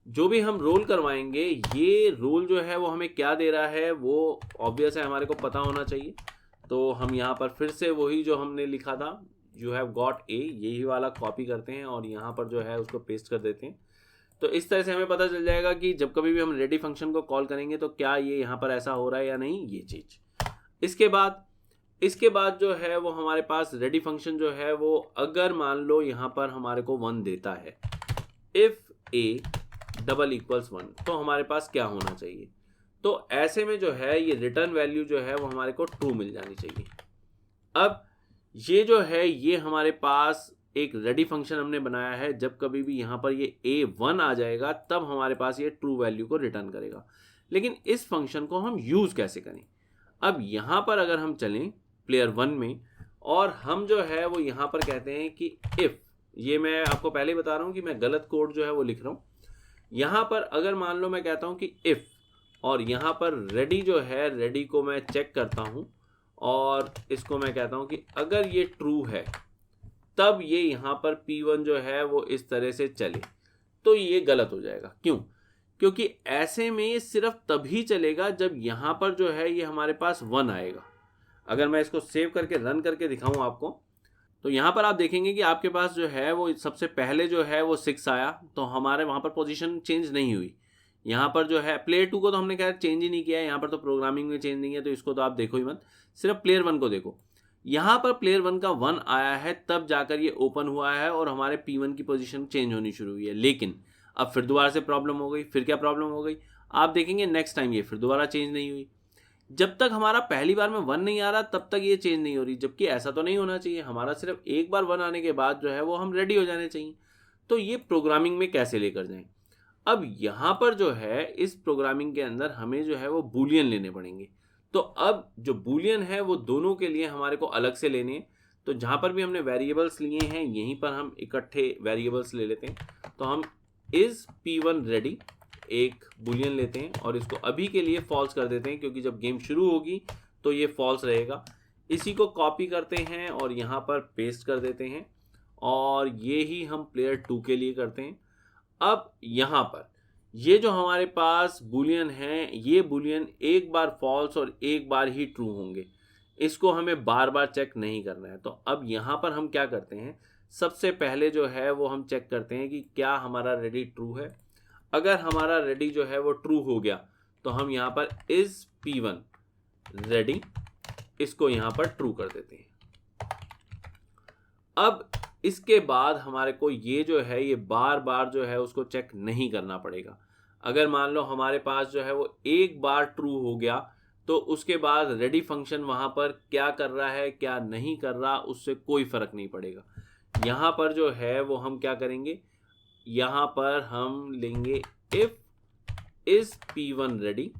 जो भी हम रोल करवाएंगे ये रोल जो है वो हमें क्या दे रहा है वो ऑब्वियस है, हमारे को पता होना चाहिए। तो हम यहाँ पर फिर से वही जो हमने लिखा था यू हैव गॉट ए, यही वाला कॉपी करते हैं और यहाँ पर जो है उसको पेस्ट कर देते हैं। तो इस तरह से हमें पता चल जाएगा कि जब कभी भी हम रेडी फंक्शन को कॉल करेंगे तो क्या ये यहाँ पर ऐसा हो रहा है या नहीं, ये चीज़। इसके बाद जो है वो हमारे पास रेडी फंक्शन जो है वो अगर मान लो यहाँ पर हमारे को 1 देता है, इफ ए डबल इक्वल्स 1, तो हमारे पास क्या होना चाहिए। तो ऐसे में जो है ये रिटर्न वैल्यू जो है वो हमारे को ट्रू मिल जानी चाहिए। अब ये जो है ये हमारे पास एक रेडी फंक्शन हमने बनाया है, जब कभी भी यहाँ पर ये A1 आ जाएगा तब हमारे पास ये ट्रू वैल्यू को रिटर्न करेगा। लेकिन इस फंक्शन को हम यूज़ कैसे करें, अब यहाँ पर अगर हम चलें प्लेयर 1 में और हम जो है वो यहाँ पर कहते हैं कि इफ़, ये मैं आपको पहले ही बता रहा हूँ कि मैं गलत कोड जो है वो लिख रहा हूँ। यहाँ पर अगर मान लो मैं कहता हूँ कि इफ़, और यहाँ पर रेडी जो है, रेडी को मैं चेक करता हूँ और इसको मैं कहता हूँ कि अगर ये ट्रू है तब ये यहाँ पर P1 जो है वो इस तरह से चले, तो ये गलत हो जाएगा। क्यों? क्योंकि ऐसे में ये सिर्फ तभी चलेगा जब यहाँ पर जो है ये हमारे पास 1 आएगा। अगर मैं इसको सेव करके रन करके दिखाऊं आपको, तो यहाँ पर आप देखेंगे कि आपके पास जो है वो सबसे पहले जो है वो 6 आया, तो हमारे वहाँ पर पोजीशन चेंज नहीं हुई। यहाँ पर जो है प्लेयर 2 को तो हमने खैर चेंज ही नहीं किया है, यहाँ पर तो प्रोग्रामिंग में चेंज नहीं है, तो इसको तो आप देखो ही मत, सिर्फ प्लेयर 1 को देखो। यहाँ पर प्लेयर 1 का 1 आया है, तब जाकर ये ओपन हुआ है और हमारे P1 की पोजीशन चेंज होनी शुरू हुई है। लेकिन अब फिर दोबारा से प्रॉब्लम हो गई। फिर क्या प्रॉब्लम हो गई आप देखेंगे, नेक्स्ट टाइम ये फिर दोबारा चेंज नहीं हुई। जब तक हमारा पहली बार में 1 नहीं आ रहा तब तक ये चेंज नहीं हो रही, जबकि ऐसा तो नहीं होना चाहिए। हमारा सिर्फ एक बार 1 आने के बाद जो है वो हम रेडी हो जाने चाहिए। तो ये प्रोग्रामिंग में कैसे लेकर जाएं? अब यहाँ पर जो है इस प्रोग्रामिंग के अंदर हमें जो है वो बूलियन लेने पड़ेंगे। तो अब जो बूलियन है वो दोनों के लिए हमारे को अलग से लेने हैं। तो जहाँ पर भी हमने वेरिएबल्स लिए हैं यहीं पर हम इकट्ठे वेरिएबल्स ले लेते हैं। तो हम इज P1 रेडी एक बूलियन लेते हैं और इसको अभी के लिए फॉल्स कर देते हैं, क्योंकि जब गेम शुरू होगी तो ये फॉल्स रहेगा। इसी को कॉपी करते हैं और यहाँ पर पेस्ट कर देते हैं और ये ही हम प्लेयर 2 के लिए करते हैं। अब यहाँ पर ये जो हमारे पास बूलियन है, ये बूलियन एक बार फॉल्स और एक बार ही ट्रू होंगे, इसको हमें बार बार चेक नहीं करना है। तो अब यहाँ पर हम क्या करते हैं, सबसे पहले जो है वो हम चेक करते हैं कि क्या हमारा रेडी ट्रू है। अगर हमारा रेडी जो है वो ट्रू हो गया तो हम यहाँ पर इज P1 रेडी, इसको यहाँ पर ट्रू कर देते हैं। अब इसके बाद हमारे को ये जो है ये बार बार जो है उसको चेक नहीं करना पड़ेगा। अगर मान लो हमारे पास जो है वो एक बार ट्रू हो गया तो उसके बाद रेडी फंक्शन वहाँ पर क्या कर रहा है क्या नहीं कर रहा उससे कोई फर्क नहीं पड़ेगा। यहाँ पर जो है वो हम क्या करेंगे, यहाँ पर हम लेंगे इफ इज P1 रेडी।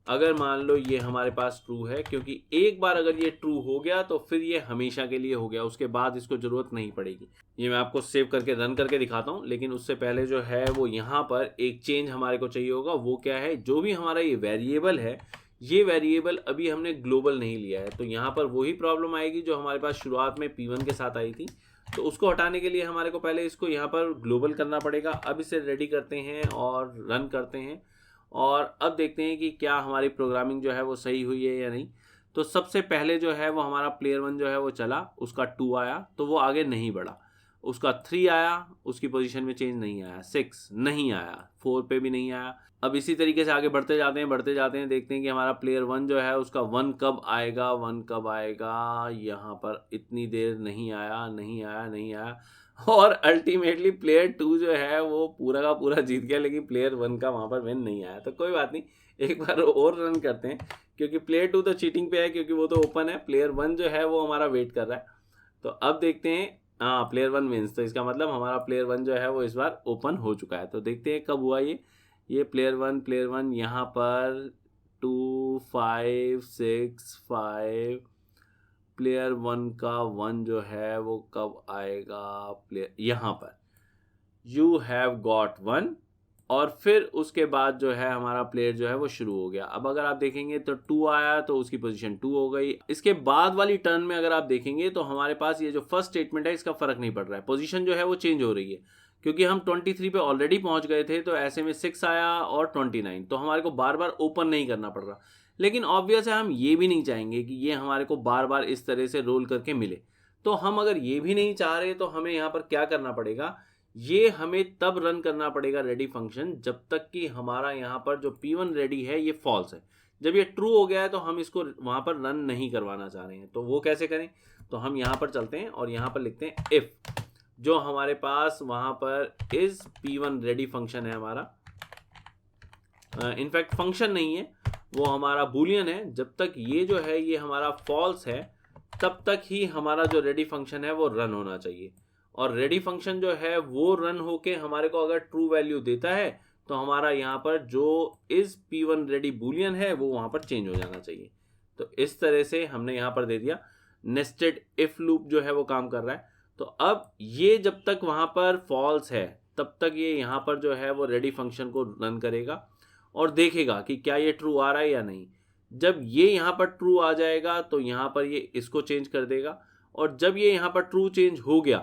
अगर मान लो ये हमारे पास ट्रू है, क्योंकि एक बार अगर ये ट्रू हो गया तो फिर ये हमेशा के लिए हो गया, उसके बाद इसको जरूरत नहीं पड़ेगी। ये मैं आपको सेव करके रन करके दिखाता हूँ, लेकिन उससे पहले जो है वो यहाँ पर एक चेंज हमारे को चाहिए होगा। वो क्या है, जो भी हमारा ये वेरिएबल है, ये वेरिएबल अभी हमने ग्लोबल नहीं लिया है, तो यहाँ पर वही प्रॉब्लम आएगी जो हमारे पास शुरुआत में P1 के साथ आई थी। तो उसको हटाने के लिए हमारे को पहले इसको यहाँ पर ग्लोबल करना पड़ेगा। अब इसे रेडी करते हैं और रन करते हैं और अब देखते हैं कि क्या हमारी प्रोग्रामिंग जो है वो सही हुई है या नहीं। तो सबसे पहले जो है वो हमारा प्लेयर 1 जो है वो चला, उसका 2 आया तो वो आगे नहीं बढ़ा, उसका 3 आया, उसकी पोजीशन में चेंज नहीं आया, 6 नहीं आया, 4 पे भी नहीं आया। अब इसी तरीके से आगे बढ़ते जाते हैं, देखते हैं कि हमारा प्लेयर 1 जो है उसका 1 कब आएगा, 1 कब आएगा। यहाँ पर इतनी देर नहीं आया और अल्टीमेटली प्लेयर 2 जो है वो पूरा का पूरा जीत गया, लेकिन प्लेयर 1 का वहाँ पर विन नहीं आया। तो कोई बात नहीं, एक बार और रन करते हैं, क्योंकि प्लेयर 2 तो चीटिंग पे है, क्योंकि वो तो ओपन है। प्लेयर 1 जो है वो हमारा वेट कर रहा है। तो अब देखते हैं, हाँ प्लेयर 1 विन्स, तो इसका मतलब हमारा प्लेयर 1 जो है वो इस बार ओपन हो चुका है। तो देखते हैं कब हुआ ये प्लेयर 1 यहाँ पर 2 5 6 5 प्लेयर 1 का 1 जो है वो कब आएगा, प्लेयर यहाँ पर यू हैव गॉट 1, और फिर उसके बाद जो है हमारा प्लेयर जो है वो शुरू हो गया। अब अगर आप देखेंगे तो 2 आया तो उसकी पोजीशन 2 हो गई। इसके बाद वाली टर्न में अगर आप देखेंगे तो हमारे पास ये जो फर्स्ट स्टेटमेंट है इसका फर्क नहीं पड़ रहा है, पोजीशन जो है वो चेंज हो रही है, क्योंकि हम 23 पे ऑलरेडी पहुंच गए थे। तो ऐसे में 6 आया और 29, तो हमारे को बार बार ओपन नहीं करना पड़ रहा। लेकिन ऑब्वियस है हम ये भी नहीं चाहेंगे कि ये हमारे को बार बार इस तरह से रोल करके मिले। तो हम अगर ये भी नहीं चाह रहे तो हमें यहाँ पर क्या करना पड़ेगा, ये हमें तब रन करना पड़ेगा रेडी फंक्शन जब तक कि हमारा यहाँ पर जो P1 रेडी है ये फॉल्स है। जब ये ट्रू हो गया है तो हम इसको वहाँ पर रन नहीं करवाना चाह रहे हैं। तो वो कैसे करें, तो हम यहाँ पर चलते हैं और यहाँ पर लिखते हैं इफ, जो हमारे पास वहाँ पर इज P1 रेडी फंक्शन है हमारा, इनफैक्ट फंक्शन नहीं है वो हमारा बूलियन है। जब तक ये जो है ये हमारा फॉल्स है तब तक ही हमारा जो रेडी फंक्शन है वो रन होना चाहिए। और रेडी फंक्शन जो है वो रन होके हमारे को अगर ट्रू वैल्यू देता है तो हमारा यहाँ पर जो इज P1 रेडी बूलियन है वो वहाँ पर चेंज हो जाना चाहिए। तो इस तरह से हमने यहाँ पर दे दिया। नेस्टेड इफ लूप जो है वो काम कर रहा है। तो अब ये जब तक वहाँ पर फॉल्स है तब तक ये यहाँ पर जो है वो रेडी फंक्शन को रन करेगा और देखेगा कि क्या ये ट्रू आ रहा है या नहीं। जब ये यहाँ पर ट्रू आ जाएगा तो यहाँ पर ये इसको चेंज कर देगा, और जब ये यहाँ पर ट्रू चेंज हो गया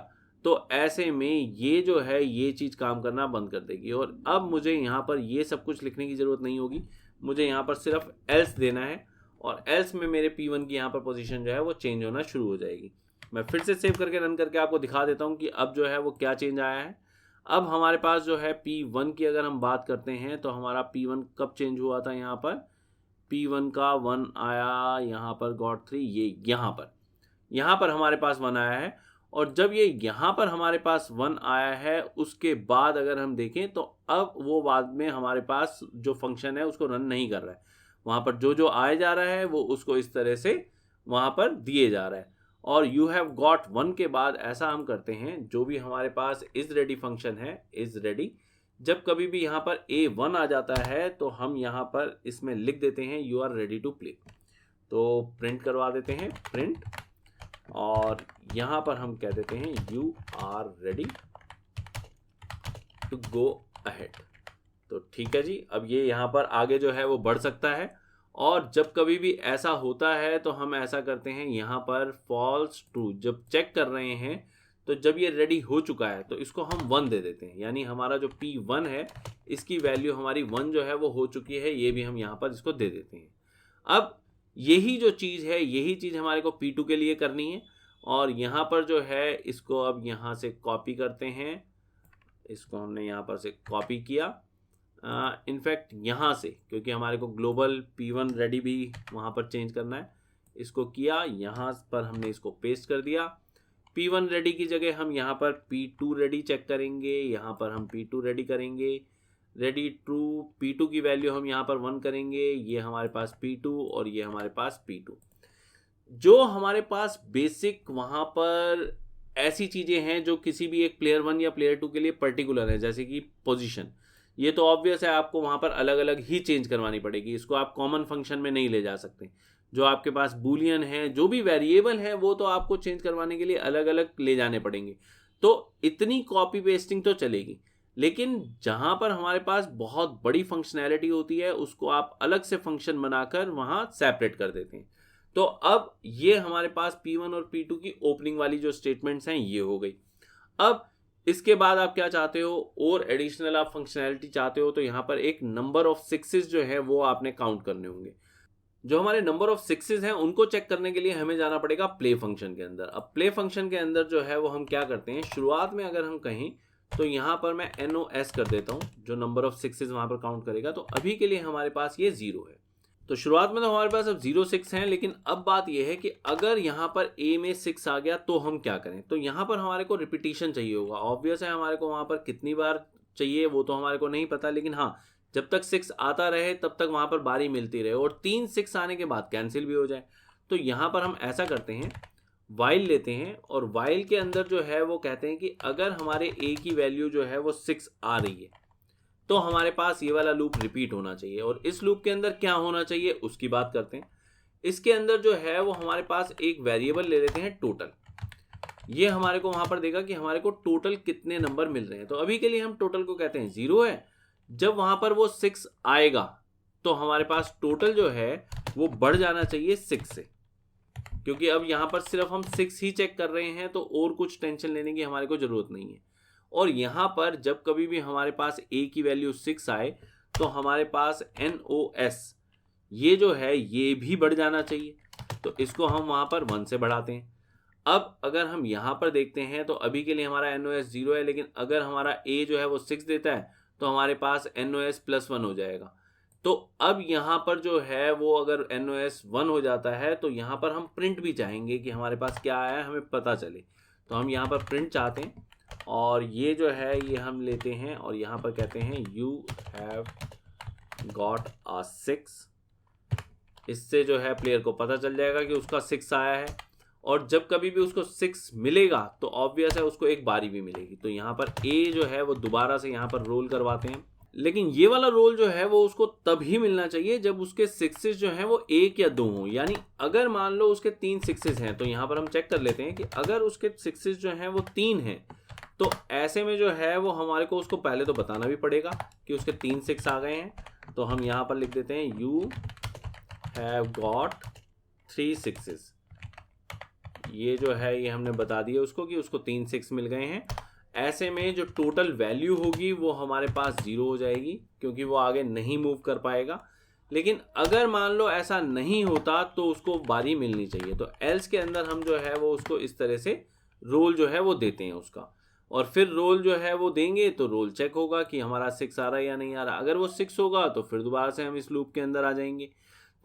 तो ऐसे में ये जो है ये चीज़ काम करना बंद कर देगी। और अब मुझे यहाँ पर ये सब कुछ लिखने की ज़रूरत नहीं होगी, मुझे यहाँ पर सिर्फ एल्स देना है और एल्स में मेरे P1 की यहाँ पर पोजीशन जो है वो चेंज होना शुरू हो जाएगी। मैं फिर से सेव करके रन करके आपको दिखा देता हूँ कि अब जो है वो क्या चेंज आया है। अब हमारे पास जो है P1 की अगर हम बात करते हैं तो हमारा P1 कब चेंज हुआ था, यहाँ पर P1 का 1 आया, यहाँ पर गॉट 3, ये यहाँ पर हमारे पास 1 आया है। और जब ये यहाँ पर हमारे पास 1 आया है उसके बाद अगर हम देखें तो अब वो बाद में हमारे पास जो फंक्शन है उसको रन नहीं कर रहा है। वहाँ पर जो आया जा रहा है वो उसको इस तरह से वहाँ पर दिए जा रहा है। और यू हैव गॉट 1 के बाद ऐसा हम करते हैं, जो भी हमारे पास इज रेडी फंक्शन है, इज रेडी, जब कभी भी यहाँ पर A1 आ जाता है तो हम यहाँ पर इसमें लिख देते हैं you are ready to play. तो प्रिंट करवा देते हैं, प्रिंट, और यहाँ पर हम कह देते हैं you are ready to go ahead. तो ठीक है जी, अब ये यहाँ पर आगे जो है वो बढ़ सकता है। और जब कभी भी ऐसा होता है तो हम ऐसा करते हैं, यहाँ पर फॉल्स ट्रू जब चेक कर रहे हैं तो जब ये रेडी हो चुका है तो इसको हम 1 दे देते हैं, यानी हमारा जो P1 है इसकी वैल्यू हमारी 1 जो है वो हो चुकी है, ये भी हम यहाँ पर इसको दे देते हैं। अब यही जो चीज़ है यही चीज़ हमारे को P2 के लिए करनी है। और यहाँ पर जो है इसको अब यहाँ से कॉपी करते हैं, इसको हमने यहाँ पर से कॉपी किया, इनफैक्ट यहाँ से, क्योंकि हमारे को ग्लोबल P1 रेडी भी वहाँ पर चेंज करना है, इसको किया, यहाँ पर हमने इसको पेस्ट कर दिया। P1 रेडी की जगह हम यहाँ पर P2 रेडी चेक करेंगे, यहाँ पर हम P2 रेडी करेंगे, रेडी ट्रू, P2 की वैल्यू हम यहाँ पर 1 करेंगे, ये हमारे पास P2 और ये हमारे पास P2। जो हमारे पास बेसिक वहाँ पर ऐसी चीज़ें हैं जो किसी भी एक प्लेयर 1 या प्लेयर 2 के लिए पर्टिकुलर है, जैसे कि पोजीशन, ये तो ऑब्वियस है आपको वहाँ पर अलग अलग ही चेंज करवानी पड़ेगी, इसको आप कॉमन फंक्शन में नहीं ले जा सकते। जो आपके पास बूलियन है, जो भी वेरिएबल है, वो तो आपको चेंज करवाने के लिए अलग अलग ले जाने पड़ेंगे। तो इतनी कॉपी पेस्टिंग तो चलेगी, लेकिन जहाँ पर हमारे पास बहुत बड़ी फंक्शनैलिटी होती है उसको आप अलग से फंक्शन बनाकर वहाँ सेपरेट कर देते हैं। तो अब ये हमारे पास P1 और P2 की ओपनिंग वाली जो स्टेटमेंट्स हैं ये हो गई। अब इसके बाद आप क्या चाहते हो, और एडिशनल आप फंक्शनैलिटी चाहते हो, तो यहाँ पर एक नंबर ऑफ 6 जो है वो आपने काउंट करने होंगे। जो हमारे नंबर ऑफ 6 हैं उनको चेक करने के लिए हमें जाना पड़ेगा प्ले फंक्शन के अंदर। अब प्ले फंक्शन के अंदर जो है वो हम क्या करते हैं, शुरुआत में अगर हम कहें तो यहाँ पर मैं NOS कर देता हूँ, जो नंबर ऑफ 6 वहाँ पर काउंट करेगा। तो अभी के लिए हमारे पास ये 0 है। तो शुरुआत में तो हमारे पास अब 0 6 हैं, लेकिन अब बात यह है कि अगर यहाँ पर A में 6 आ गया तो हम क्या करें। तो यहाँ पर हमारे को रिपीटिशन चाहिए होगा। ऑब्वियस है हमारे को वहाँ पर कितनी बार चाहिए वो तो हमारे को नहीं पता, लेकिन हाँ, जब तक 6 आता रहे तब तक वहाँ पर बारी मिलती रहे, और 3 6 आने के बाद कैंसिल भी हो जाए। तो यहाँ पर हम ऐसा करते हैं, वाइल लेते हैं, और वाइल के अंदर जो है वो कहते हैं कि अगर हमारे A की वैल्यू जो है वो 6 आ रही है तो हमारे पास ये वाला लूप रिपीट होना चाहिए। और इस लूप के अंदर क्या होना चाहिए उसकी बात करते हैं। इसके अंदर जो है वो हमारे पास एक वेरिएबल ले लेते हैं टोटल। ये हमारे को वहां पर देगा कि हमारे को टोटल कितने नंबर मिल रहे हैं। तो अभी के लिए हम टोटल को कहते हैं 0 है। जब वहां पर वो 6 आएगा तो हमारे पास टोटल जो है वो बढ़ जाना चाहिए 6 से, क्योंकि अब यहाँ पर सिर्फ हम 6 ही चेक कर रहे हैं, तो और कुछ टेंशन लेने की हमारे को जरूरत नहीं है। और यहाँ पर जब कभी भी हमारे पास A की वैल्यू 6 आए तो हमारे पास NOS ये जो है ये भी बढ़ जाना चाहिए। तो इसको हम वहाँ पर 1 से बढ़ाते हैं। अब अगर हम यहाँ पर देखते हैं तो अभी के लिए हमारा NOS 0 है, लेकिन अगर हमारा A जो है वो 6 देता है तो हमारे पास NOS +1 हो जाएगा। तो अब यहाँ पर जो है वो अगर NOS 1 हो जाता है तो यहाँ पर हम प्रिंट भी चाहेंगे कि हमारे पास क्या आया है, हमें पता चले। तो हम यहाँ पर प्रिंट चाहते हैं, और ये जो है ये हम लेते हैं और यहाँ पर कहते हैं यू हैव गॉट अ 6। इससे जो है प्लेयर को पता चल जाएगा कि उसका 6 आया है, और जब कभी भी उसको 6 मिलेगा तो ऑब्वियस है उसको एक बारी भी मिलेगी। तो यहाँ पर A जो है वो दोबारा से यहाँ पर रोल करवाते हैं, लेकिन ये वाला रोल जो है वो उसको तभी मिलना चाहिए जब उसके सिक्सेस जो हैं वो 1 या 2 हों। यानी अगर मान लो उसके 3 सिक्सेस हैं, तो यहाँ पर हम चेक कर लेते हैं कि अगर उसके सिक्सेस जो हैं वो 3 हैं, तो ऐसे में जो है वो हमारे को उसको पहले तो बताना भी पड़ेगा कि उसके 3 6 आ गए हैं। तो हम यहाँ पर लिख देते हैं यू हैव गॉट 3 सिक्सेस। ये जो है ये हमने बता दिया उसको कि उसको 3 6 मिल गए हैं। ऐसे में जो टोटल वैल्यू होगी वो हमारे पास 0 हो जाएगी, क्योंकि वो आगे नहीं मूव कर पाएगा। लेकिन अगर मान लो ऐसा नहीं होता तो उसको बारी मिलनी चाहिए। तो एल्स के अंदर हम जो है वो उसको इस तरह से रोल जो है वो देते हैं उसका, और फिर रोल जो है वो देंगे तो रोल चेक होगा कि हमारा 6 आ रहा है या नहीं आ रहा। अगर वो 6 होगा तो फिर दोबारा से हम इस लूप के अंदर आ जाएंगे।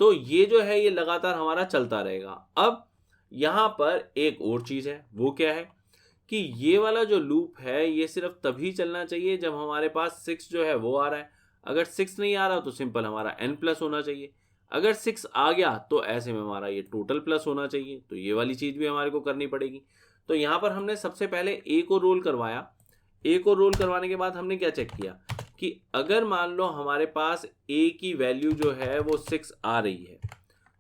तो ये जो है ये लगातार हमारा चलता रहेगा। अब यहाँ पर एक और चीज़ है, वो क्या है कि ये वाला जो लूप है ये सिर्फ तभी चलना चाहिए जब हमारे पास 6 जो है वो आ रहा है। अगर 6 नहीं आ रहा तो सिंपल हमारा n प्लस होना चाहिए। अगर 6 आ गया तो ऐसे में हमारा ये टोटल प्लस होना चाहिए। तो ये वाली चीज़ भी हमारे को करनी पड़ेगी। तो यहाँ पर हमने सबसे पहले a को रोल करवाया। a को रोल करवाने के बाद हमने क्या चेक किया कि अगर मान लो हमारे पास a की वैल्यू जो है वो 6 आ रही है,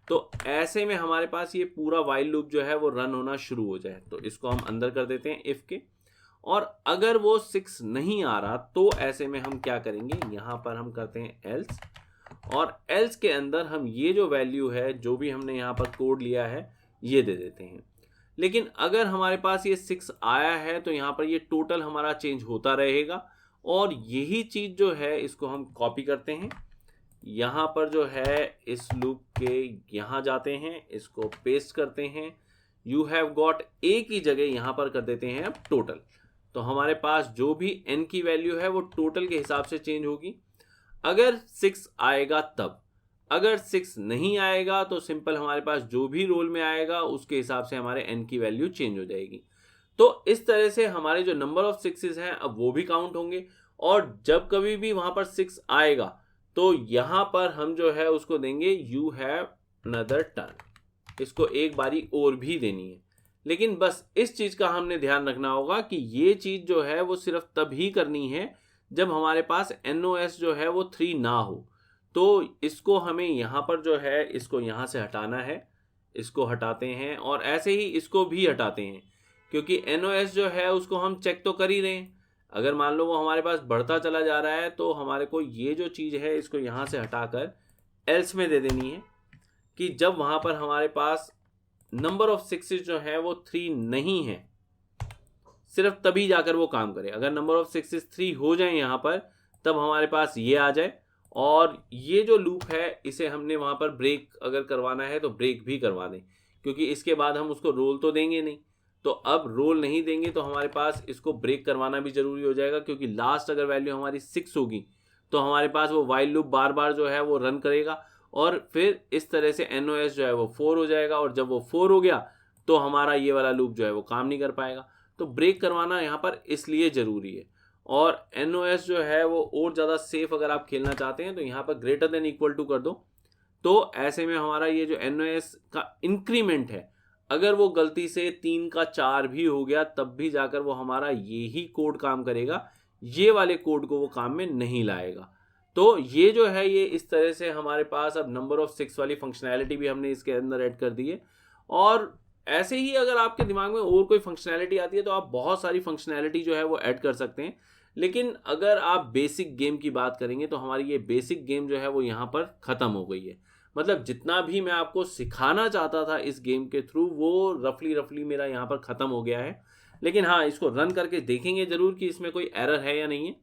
तो ऐसे में हमारे पास ये पूरा वाइल लूप जो है वो रन होना शुरू हो जाए। तो इसको हम अंदर कर देते हैं इफ के, और अगर वो 6 नहीं आ रहा तो ऐसे में हम क्या करेंगे, यहाँ पर हम करते हैं एल्स, और एल्स के अंदर हम ये जो वैल्यू है जो भी हमने यहाँ पर कोड लिया है ये दे देते हैं। लेकिन अगर हमारे पास ये 6 आया है तो यहाँ पर ये टोटल हमारा चेंज होता रहेगा। और यही चीज़ जो है इसको हम कॉपी करते हैं, यहाँ पर जो है इस लूप के यहाँ जाते हैं, इसको पेस्ट करते हैं, यू हैव गॉट ए की जगह यहाँ पर कर देते हैं अब टोटल। तो हमारे पास जो भी n की वैल्यू है वो टोटल के हिसाब से चेंज होगी। अगर 6 आएगा तब, अगर 6 नहीं आएगा तो सिंपल हमारे पास जो भी रोल में आएगा उसके हिसाब से हमारे n की वैल्यू चेंज हो जाएगी। तो इस तरह से हमारे जो नंबर ऑफ सिक्सेस हैं अब वो भी काउंट होंगे, और जब कभी भी वहां पर 6 आएगा तो यहां पर हम जो है उसको देंगे यू हैव अनदर टर्न। इसको एक बारी और भी देनी है। लेकिन बस इस चीज का हमने ध्यान रखना होगा कि ये चीज जो है वो सिर्फ तभी करनी है जब हमारे पास NOS जो है वो 3 ना हो। तो इसको हमें यहाँ पर जो है इसको यहाँ से हटाना है, इसको हटाते हैं, और ऐसे ही इसको भी हटाते हैं, क्योंकि NOS जो है उसको हम चेक तो कर ही रहे हैं। अगर मान लो वो हमारे पास बढ़ता चला जा रहा है तो हमारे को ये जो चीज़ है इसको यहाँ से हटाकर एल्स में दे देनी है कि जब वहाँ पर हमारे पास नंबर ऑफ सिक्सेस जो है वो 3 नहीं है, सिर्फ तभी जाकर वो काम करे। अगर नंबर ऑफ सिक्सेस 3 हो जाए यहाँ पर तब हमारे पास ये आ जाए। और ये जो लूप है इसे हमने वहाँ पर ब्रेक अगर करवाना है तो ब्रेक भी करवा दें, क्योंकि इसके बाद हम उसको रोल तो देंगे नहीं। तो अब रोल नहीं देंगे तो हमारे पास इसको ब्रेक करवाना भी जरूरी हो जाएगा, क्योंकि लास्ट अगर वैल्यू हमारी 6 होगी तो हमारे पास वो वाइल लूप बार बार जो है वो रन करेगा, और फिर इस तरह से NOS जो है वो 4 हो जाएगा, और जब वो 4 हो गया तो हमारा ये वाला लूप जो है वो काम नहीं कर पाएगा। तो ब्रेक करवाना यहाँ पर इसलिए ज़रूरी है। और NOS जो है वो और ज़्यादा सेफ अगर आप खेलना चाहते हैं तो यहाँ पर ग्रेटर देन इक्वल टू कर दो। तो ऐसे में हमारा ये जो NOS का इंक्रीमेंट है, अगर वो गलती से 3 का 4 भी हो गया तब भी जाकर वो हमारा यही कोड काम करेगा, ये वाले कोड को वो काम में नहीं लाएगा। तो ये जो है ये इस तरह से हमारे पास अब नंबर ऑफ 6 वाली फंक्शनैलिटी भी हमने इसके अंदर ऐड कर दी है। और ऐसे ही अगर आपके दिमाग में और कोई फंक्शनैलिटी आती है तो आप बहुत सारी फंक्शनैलिटी जो है वो ऐड कर सकते हैं। लेकिन अगर आप बेसिक गेम की बात करेंगे तो हमारी ये बेसिक गेम जो है वो यहाँ पर ख़त्म हो गई है। मतलब जितना भी मैं आपको सिखाना चाहता था इस गेम के थ्रू वो रफली मेरा यहाँ पर ख़त्म हो गया है। लेकिन हाँ, इसको रन करके देखेंगे ज़रूर कि इसमें कोई एरर है या नहीं है।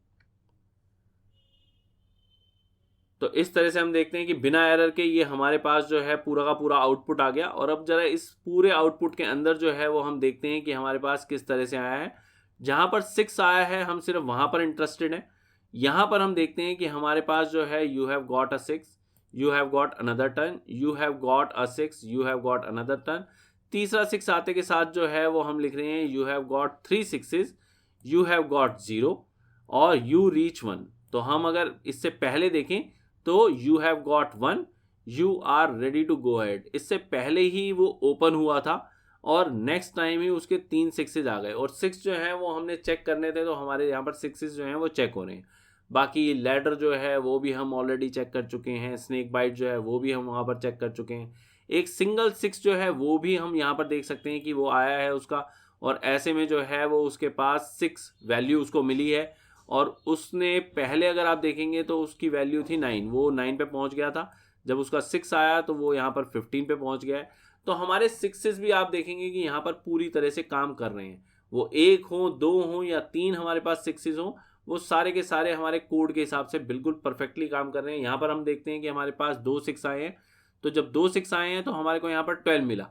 तो इस तरह से हम देखते हैं कि बिना एरर के ये हमारे पास जो है पूरा का पूरा आउटपुट आ गया। और अब जरा इस पूरे आउटपुट के अंदर जो है वो हम देखते हैं कि हमारे पास किस तरह से आया है। जहाँ पर 6 आया है हम सिर्फ वहाँ पर इंटरेस्टेड हैं। यहाँ पर हम देखते हैं कि हमारे पास जो है you have got a 6, you have got another turn, you have got a 6, you have got another turn. तीसरा 6 आते के साथ जो है वो हम लिख रहे हैं you have got 3 6s, you have got 0 और यू रीच 1। तो हम अगर इससे पहले देखें तो you have got 1, you are ready to go ahead, इससे पहले ही वो ओपन हुआ था और नेक्स्ट टाइम ही उसके 3 6s आ गए। और 6 जो है वो हमने चेक करने थे तो हमारे यहाँ पर 6s जो हैं वो चेक हो रहे हैं। बाकी लैडर जो है वो भी हम ऑलरेडी चेक कर चुके हैं, स्नेक बाइट जो है वो भी हम वहाँ पर चेक कर चुके हैं, एक सिंगल 6 जो है वो भी हम यहाँ पर देख सकते हैं कि वो आया है उसका, और ऐसे में जो है वो उसके पास 6 वैल्यू उसको मिली है, और उसने पहले अगर आप देखेंगे तो उसकी वैल्यू थी 9, वो 9 पे पहुँच गया था, जब उसका 6 आया तो वो यहाँ पर 15 पे पहुँच गया है। तो हमारे 6s भी आप देखेंगे कि यहाँ पर पूरी तरह से काम कर रहे हैं, वो 1 हो 2 हो या 3 हमारे पास 6s हो, वो सारे के सारे हमारे कोड के हिसाब से बिल्कुल परफेक्टली काम कर रहे हैं। यहाँ पर हम देखते हैं कि हमारे पास 2 6 आए हैं, तो जब 2 6 आए हैं तो हमारे को यहाँ पर 12 मिला,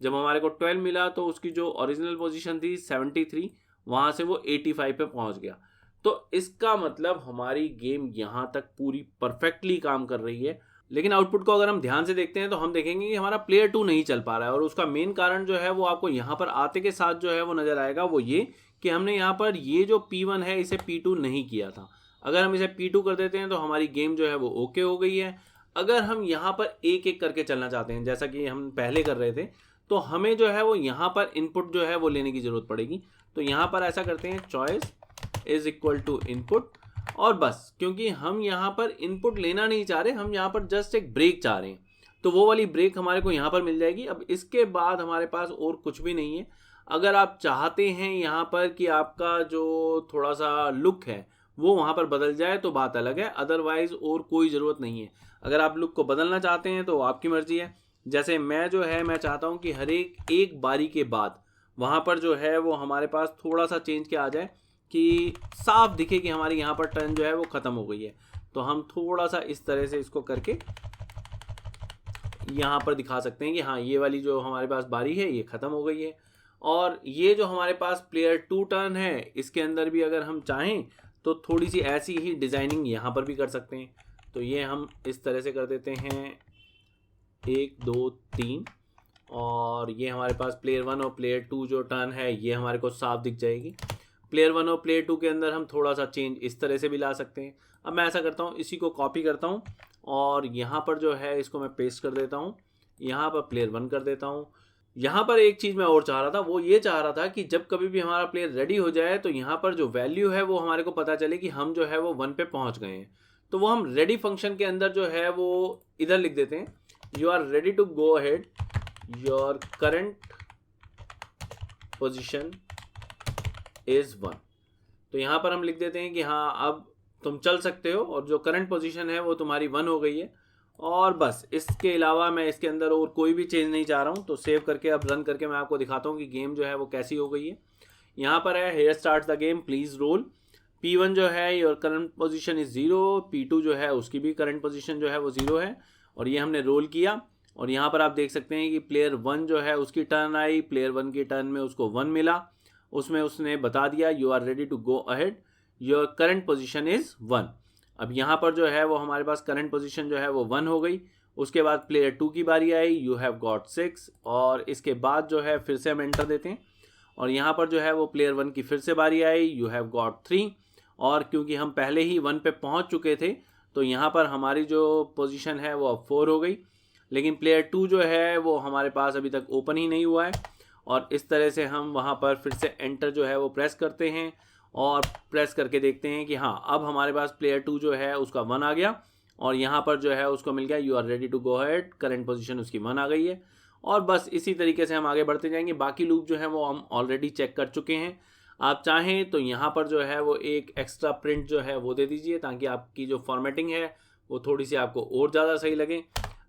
जब हमारे को 12 मिला तो उसकी जो ओरिजिनल पोजीशन थी 73, वहाँ से वो 85 पे पहुँच गया। तो इसका मतलब हमारी गेम यहाँ तक पूरी परफेक्टली काम कर रही है। लेकिन आउटपुट को अगर हम ध्यान से देखते हैं तो हम देखेंगे कि हमारा प्लेयर 2 नहीं चल पा रहा है, और उसका मेन कारण जो है वो आपको यहाँ पर आते के साथ जो है वो नज़र आएगा, वो ये कि हमने यहाँ पर ये जो P1 है इसे P2 नहीं किया था। अगर हम इसे P2 कर देते हैं तो हमारी गेम जो है वो ओके हो गई है। अगर हम यहाँ पर एक एक करके चलना चाहते हैं जैसा कि हम पहले कर रहे थे, तो हमें जो है वो यहाँ पर इनपुट जो है वो लेने की ज़रूरत पड़ेगी। तो यहाँ पर ऐसा करते हैं, choice is equal to input, और बस क्योंकि हम यहाँ पर इनपुट लेना नहीं चाह रहे, हम यहाँ पर जस्ट एक ब्रेक चाह रहे हैं, तो वो वाली ब्रेक हमारे को यहाँ पर मिल जाएगी। अब इसके बाद हमारे पास और कुछ भी नहीं है। अगर आप चाहते हैं यहाँ पर कि आपका जो थोड़ा सा लुक है वो वहाँ पर बदल जाए तो बात अलग है, अदरवाइज और कोई ज़रूरत नहीं है। अगर आप लुक को बदलना चाहते हैं तो आपकी मर्जी है। जैसे मैं जो है मैं चाहता हूँ कि हर एक बारी के बाद वहाँ पर जो है वो हमारे पास थोड़ा सा चेंज किया आ जाए कि साफ दिखे कि हमारी यहाँ पर टर्न जो है वो ख़त्म हो गई है। तो हम थोड़ा सा इस तरह से इसको करके यहाँ पर दिखा सकते हैं कि हाँ ये वाली जो हमारे पास बारी है ये ख़त्म हो गई है। और ये जो हमारे पास प्लेयर 2 टर्न है, इसके अंदर भी अगर हम चाहें तो थोड़ी सी ऐसी ही डिज़ाइनिंग यहाँ पर भी कर सकते हैं। तो ये हम इस तरह से कर देते हैं 1 2 3, और ये हमारे पास प्लेयर 1 और प्लेयर 2 जो टर्न है ये हमारे को साफ दिख जाएगी। प्लेयर 1 और प्लेयर 2 के अंदर हम थोड़ा सा चेंज इस तरह से भी ला सकते हैं। अब मैं ऐसा करता हूँ, इसी को कॉपी करता हूँ और यहाँ पर जो है इसको मैं पेस्ट कर देता हूँ, यहाँ पर प्लेयर 1 कर देता हूँ। यहाँ पर एक चीज़ मैं और चाह रहा था, वो ये चाह रहा था कि जब कभी भी हमारा प्लेयर रेडी हो जाए तो यहाँ पर जो वैल्यू है वो हमारे को पता चले कि हम जो है वो 1 पे पहुँच गए हैं। तो वो हम रेडी फंक्शन के अंदर जो है वो इधर लिख देते हैं, you are ready to go ahead, your current position is 1। तो यहाँ पर हम लिख देते हैं कि हाँ अब तुम चल सकते हो, और जो करंट पोजीशन है वो तुम्हारी 1 हो गई है। और बस इसके अलावा मैं इसके अंदर और कोई भी चेंज नहीं चाह रहा हूँ। तो सेव करके अब रन करके मैं आपको दिखाता हूँ कि गेम जो है वो कैसी हो गई है। यहाँ पर है here start the game please roll. P1 जो है your current position is 0, P2 जो है उसकी भी करंट पोजीशन जो है वो 0 है, और ये हमने रोल किया। और यहाँ पर आप देख सकते हैं कि प्लेयर 1 जो है उसकी टर्न आई, प्लेयर 1 की टर्न में उसको 1 मिला, उसमें उसने बता दिया you are ready to go ahead, your current position is 1। अब यहाँ पर जो है वो हमारे पास करंट पोजीशन जो है वो 1 हो गई। उसके बाद प्लेयर 2 की बारी आई, यू हैव गॉट 6, और इसके बाद जो है फिर से हम एंटर देते हैं, और यहाँ पर जो है वो प्लेयर 1 की फिर से बारी आई, यू हैव गॉट 3, और क्योंकि हम पहले ही 1 पे पहुँच चुके थे तो यहाँ पर हमारी जो पोजीशन है वो अब 4 हो गई। लेकिन प्लेयर 2 जो है वो हमारे पास अभी तक ओपन ही नहीं हुआ है, और इस तरह से हम वहाँ पर फिर से एंटर जो है वो प्रेस करते हैं, और प्रेस करके देखते हैं कि हाँ अब हमारे पास प्लेयर 2 जो है उसका 1 आ गया, और यहाँ पर जो है उसको मिल गया you are ready to go ahead, current position उसकी 1 आ गई है। और बस इसी तरीके से हम आगे बढ़ते जाएंगे। बाकी लूप जो है वो हम ऑलरेडी चेक कर चुके हैं। आप चाहें तो यहाँ पर जो है वो एक एक्स्ट्रा प्रिंट जो है वो दे दीजिए, ताकि आपकी जो फॉर्मेटिंग है वो थोड़ी सी आपको और ज़्यादा सही लगे।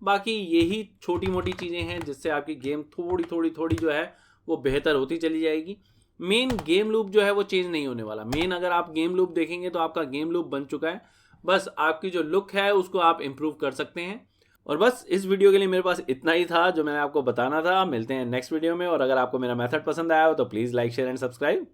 बाकी यही छोटी मोटी चीज़ें हैं जिससे आपकी गेम थोड़ी जो है वो बेहतर होती चली जाएगी। मेन गेम लूप जो है वो चेंज नहीं होने वाला। मेन अगर आप गेम लूप देखेंगे तो आपका गेम लूप बन चुका है, बस आपकी जो लुक है उसको आप इम्प्रूव कर सकते हैं। और बस इस वीडियो के लिए मेरे पास इतना ही था जो मैंने आपको बताना था। मिलते हैं नेक्स्ट वीडियो में, और अगर आपको मेरा मेथड पसंद आया हो तो please like share and subscribe.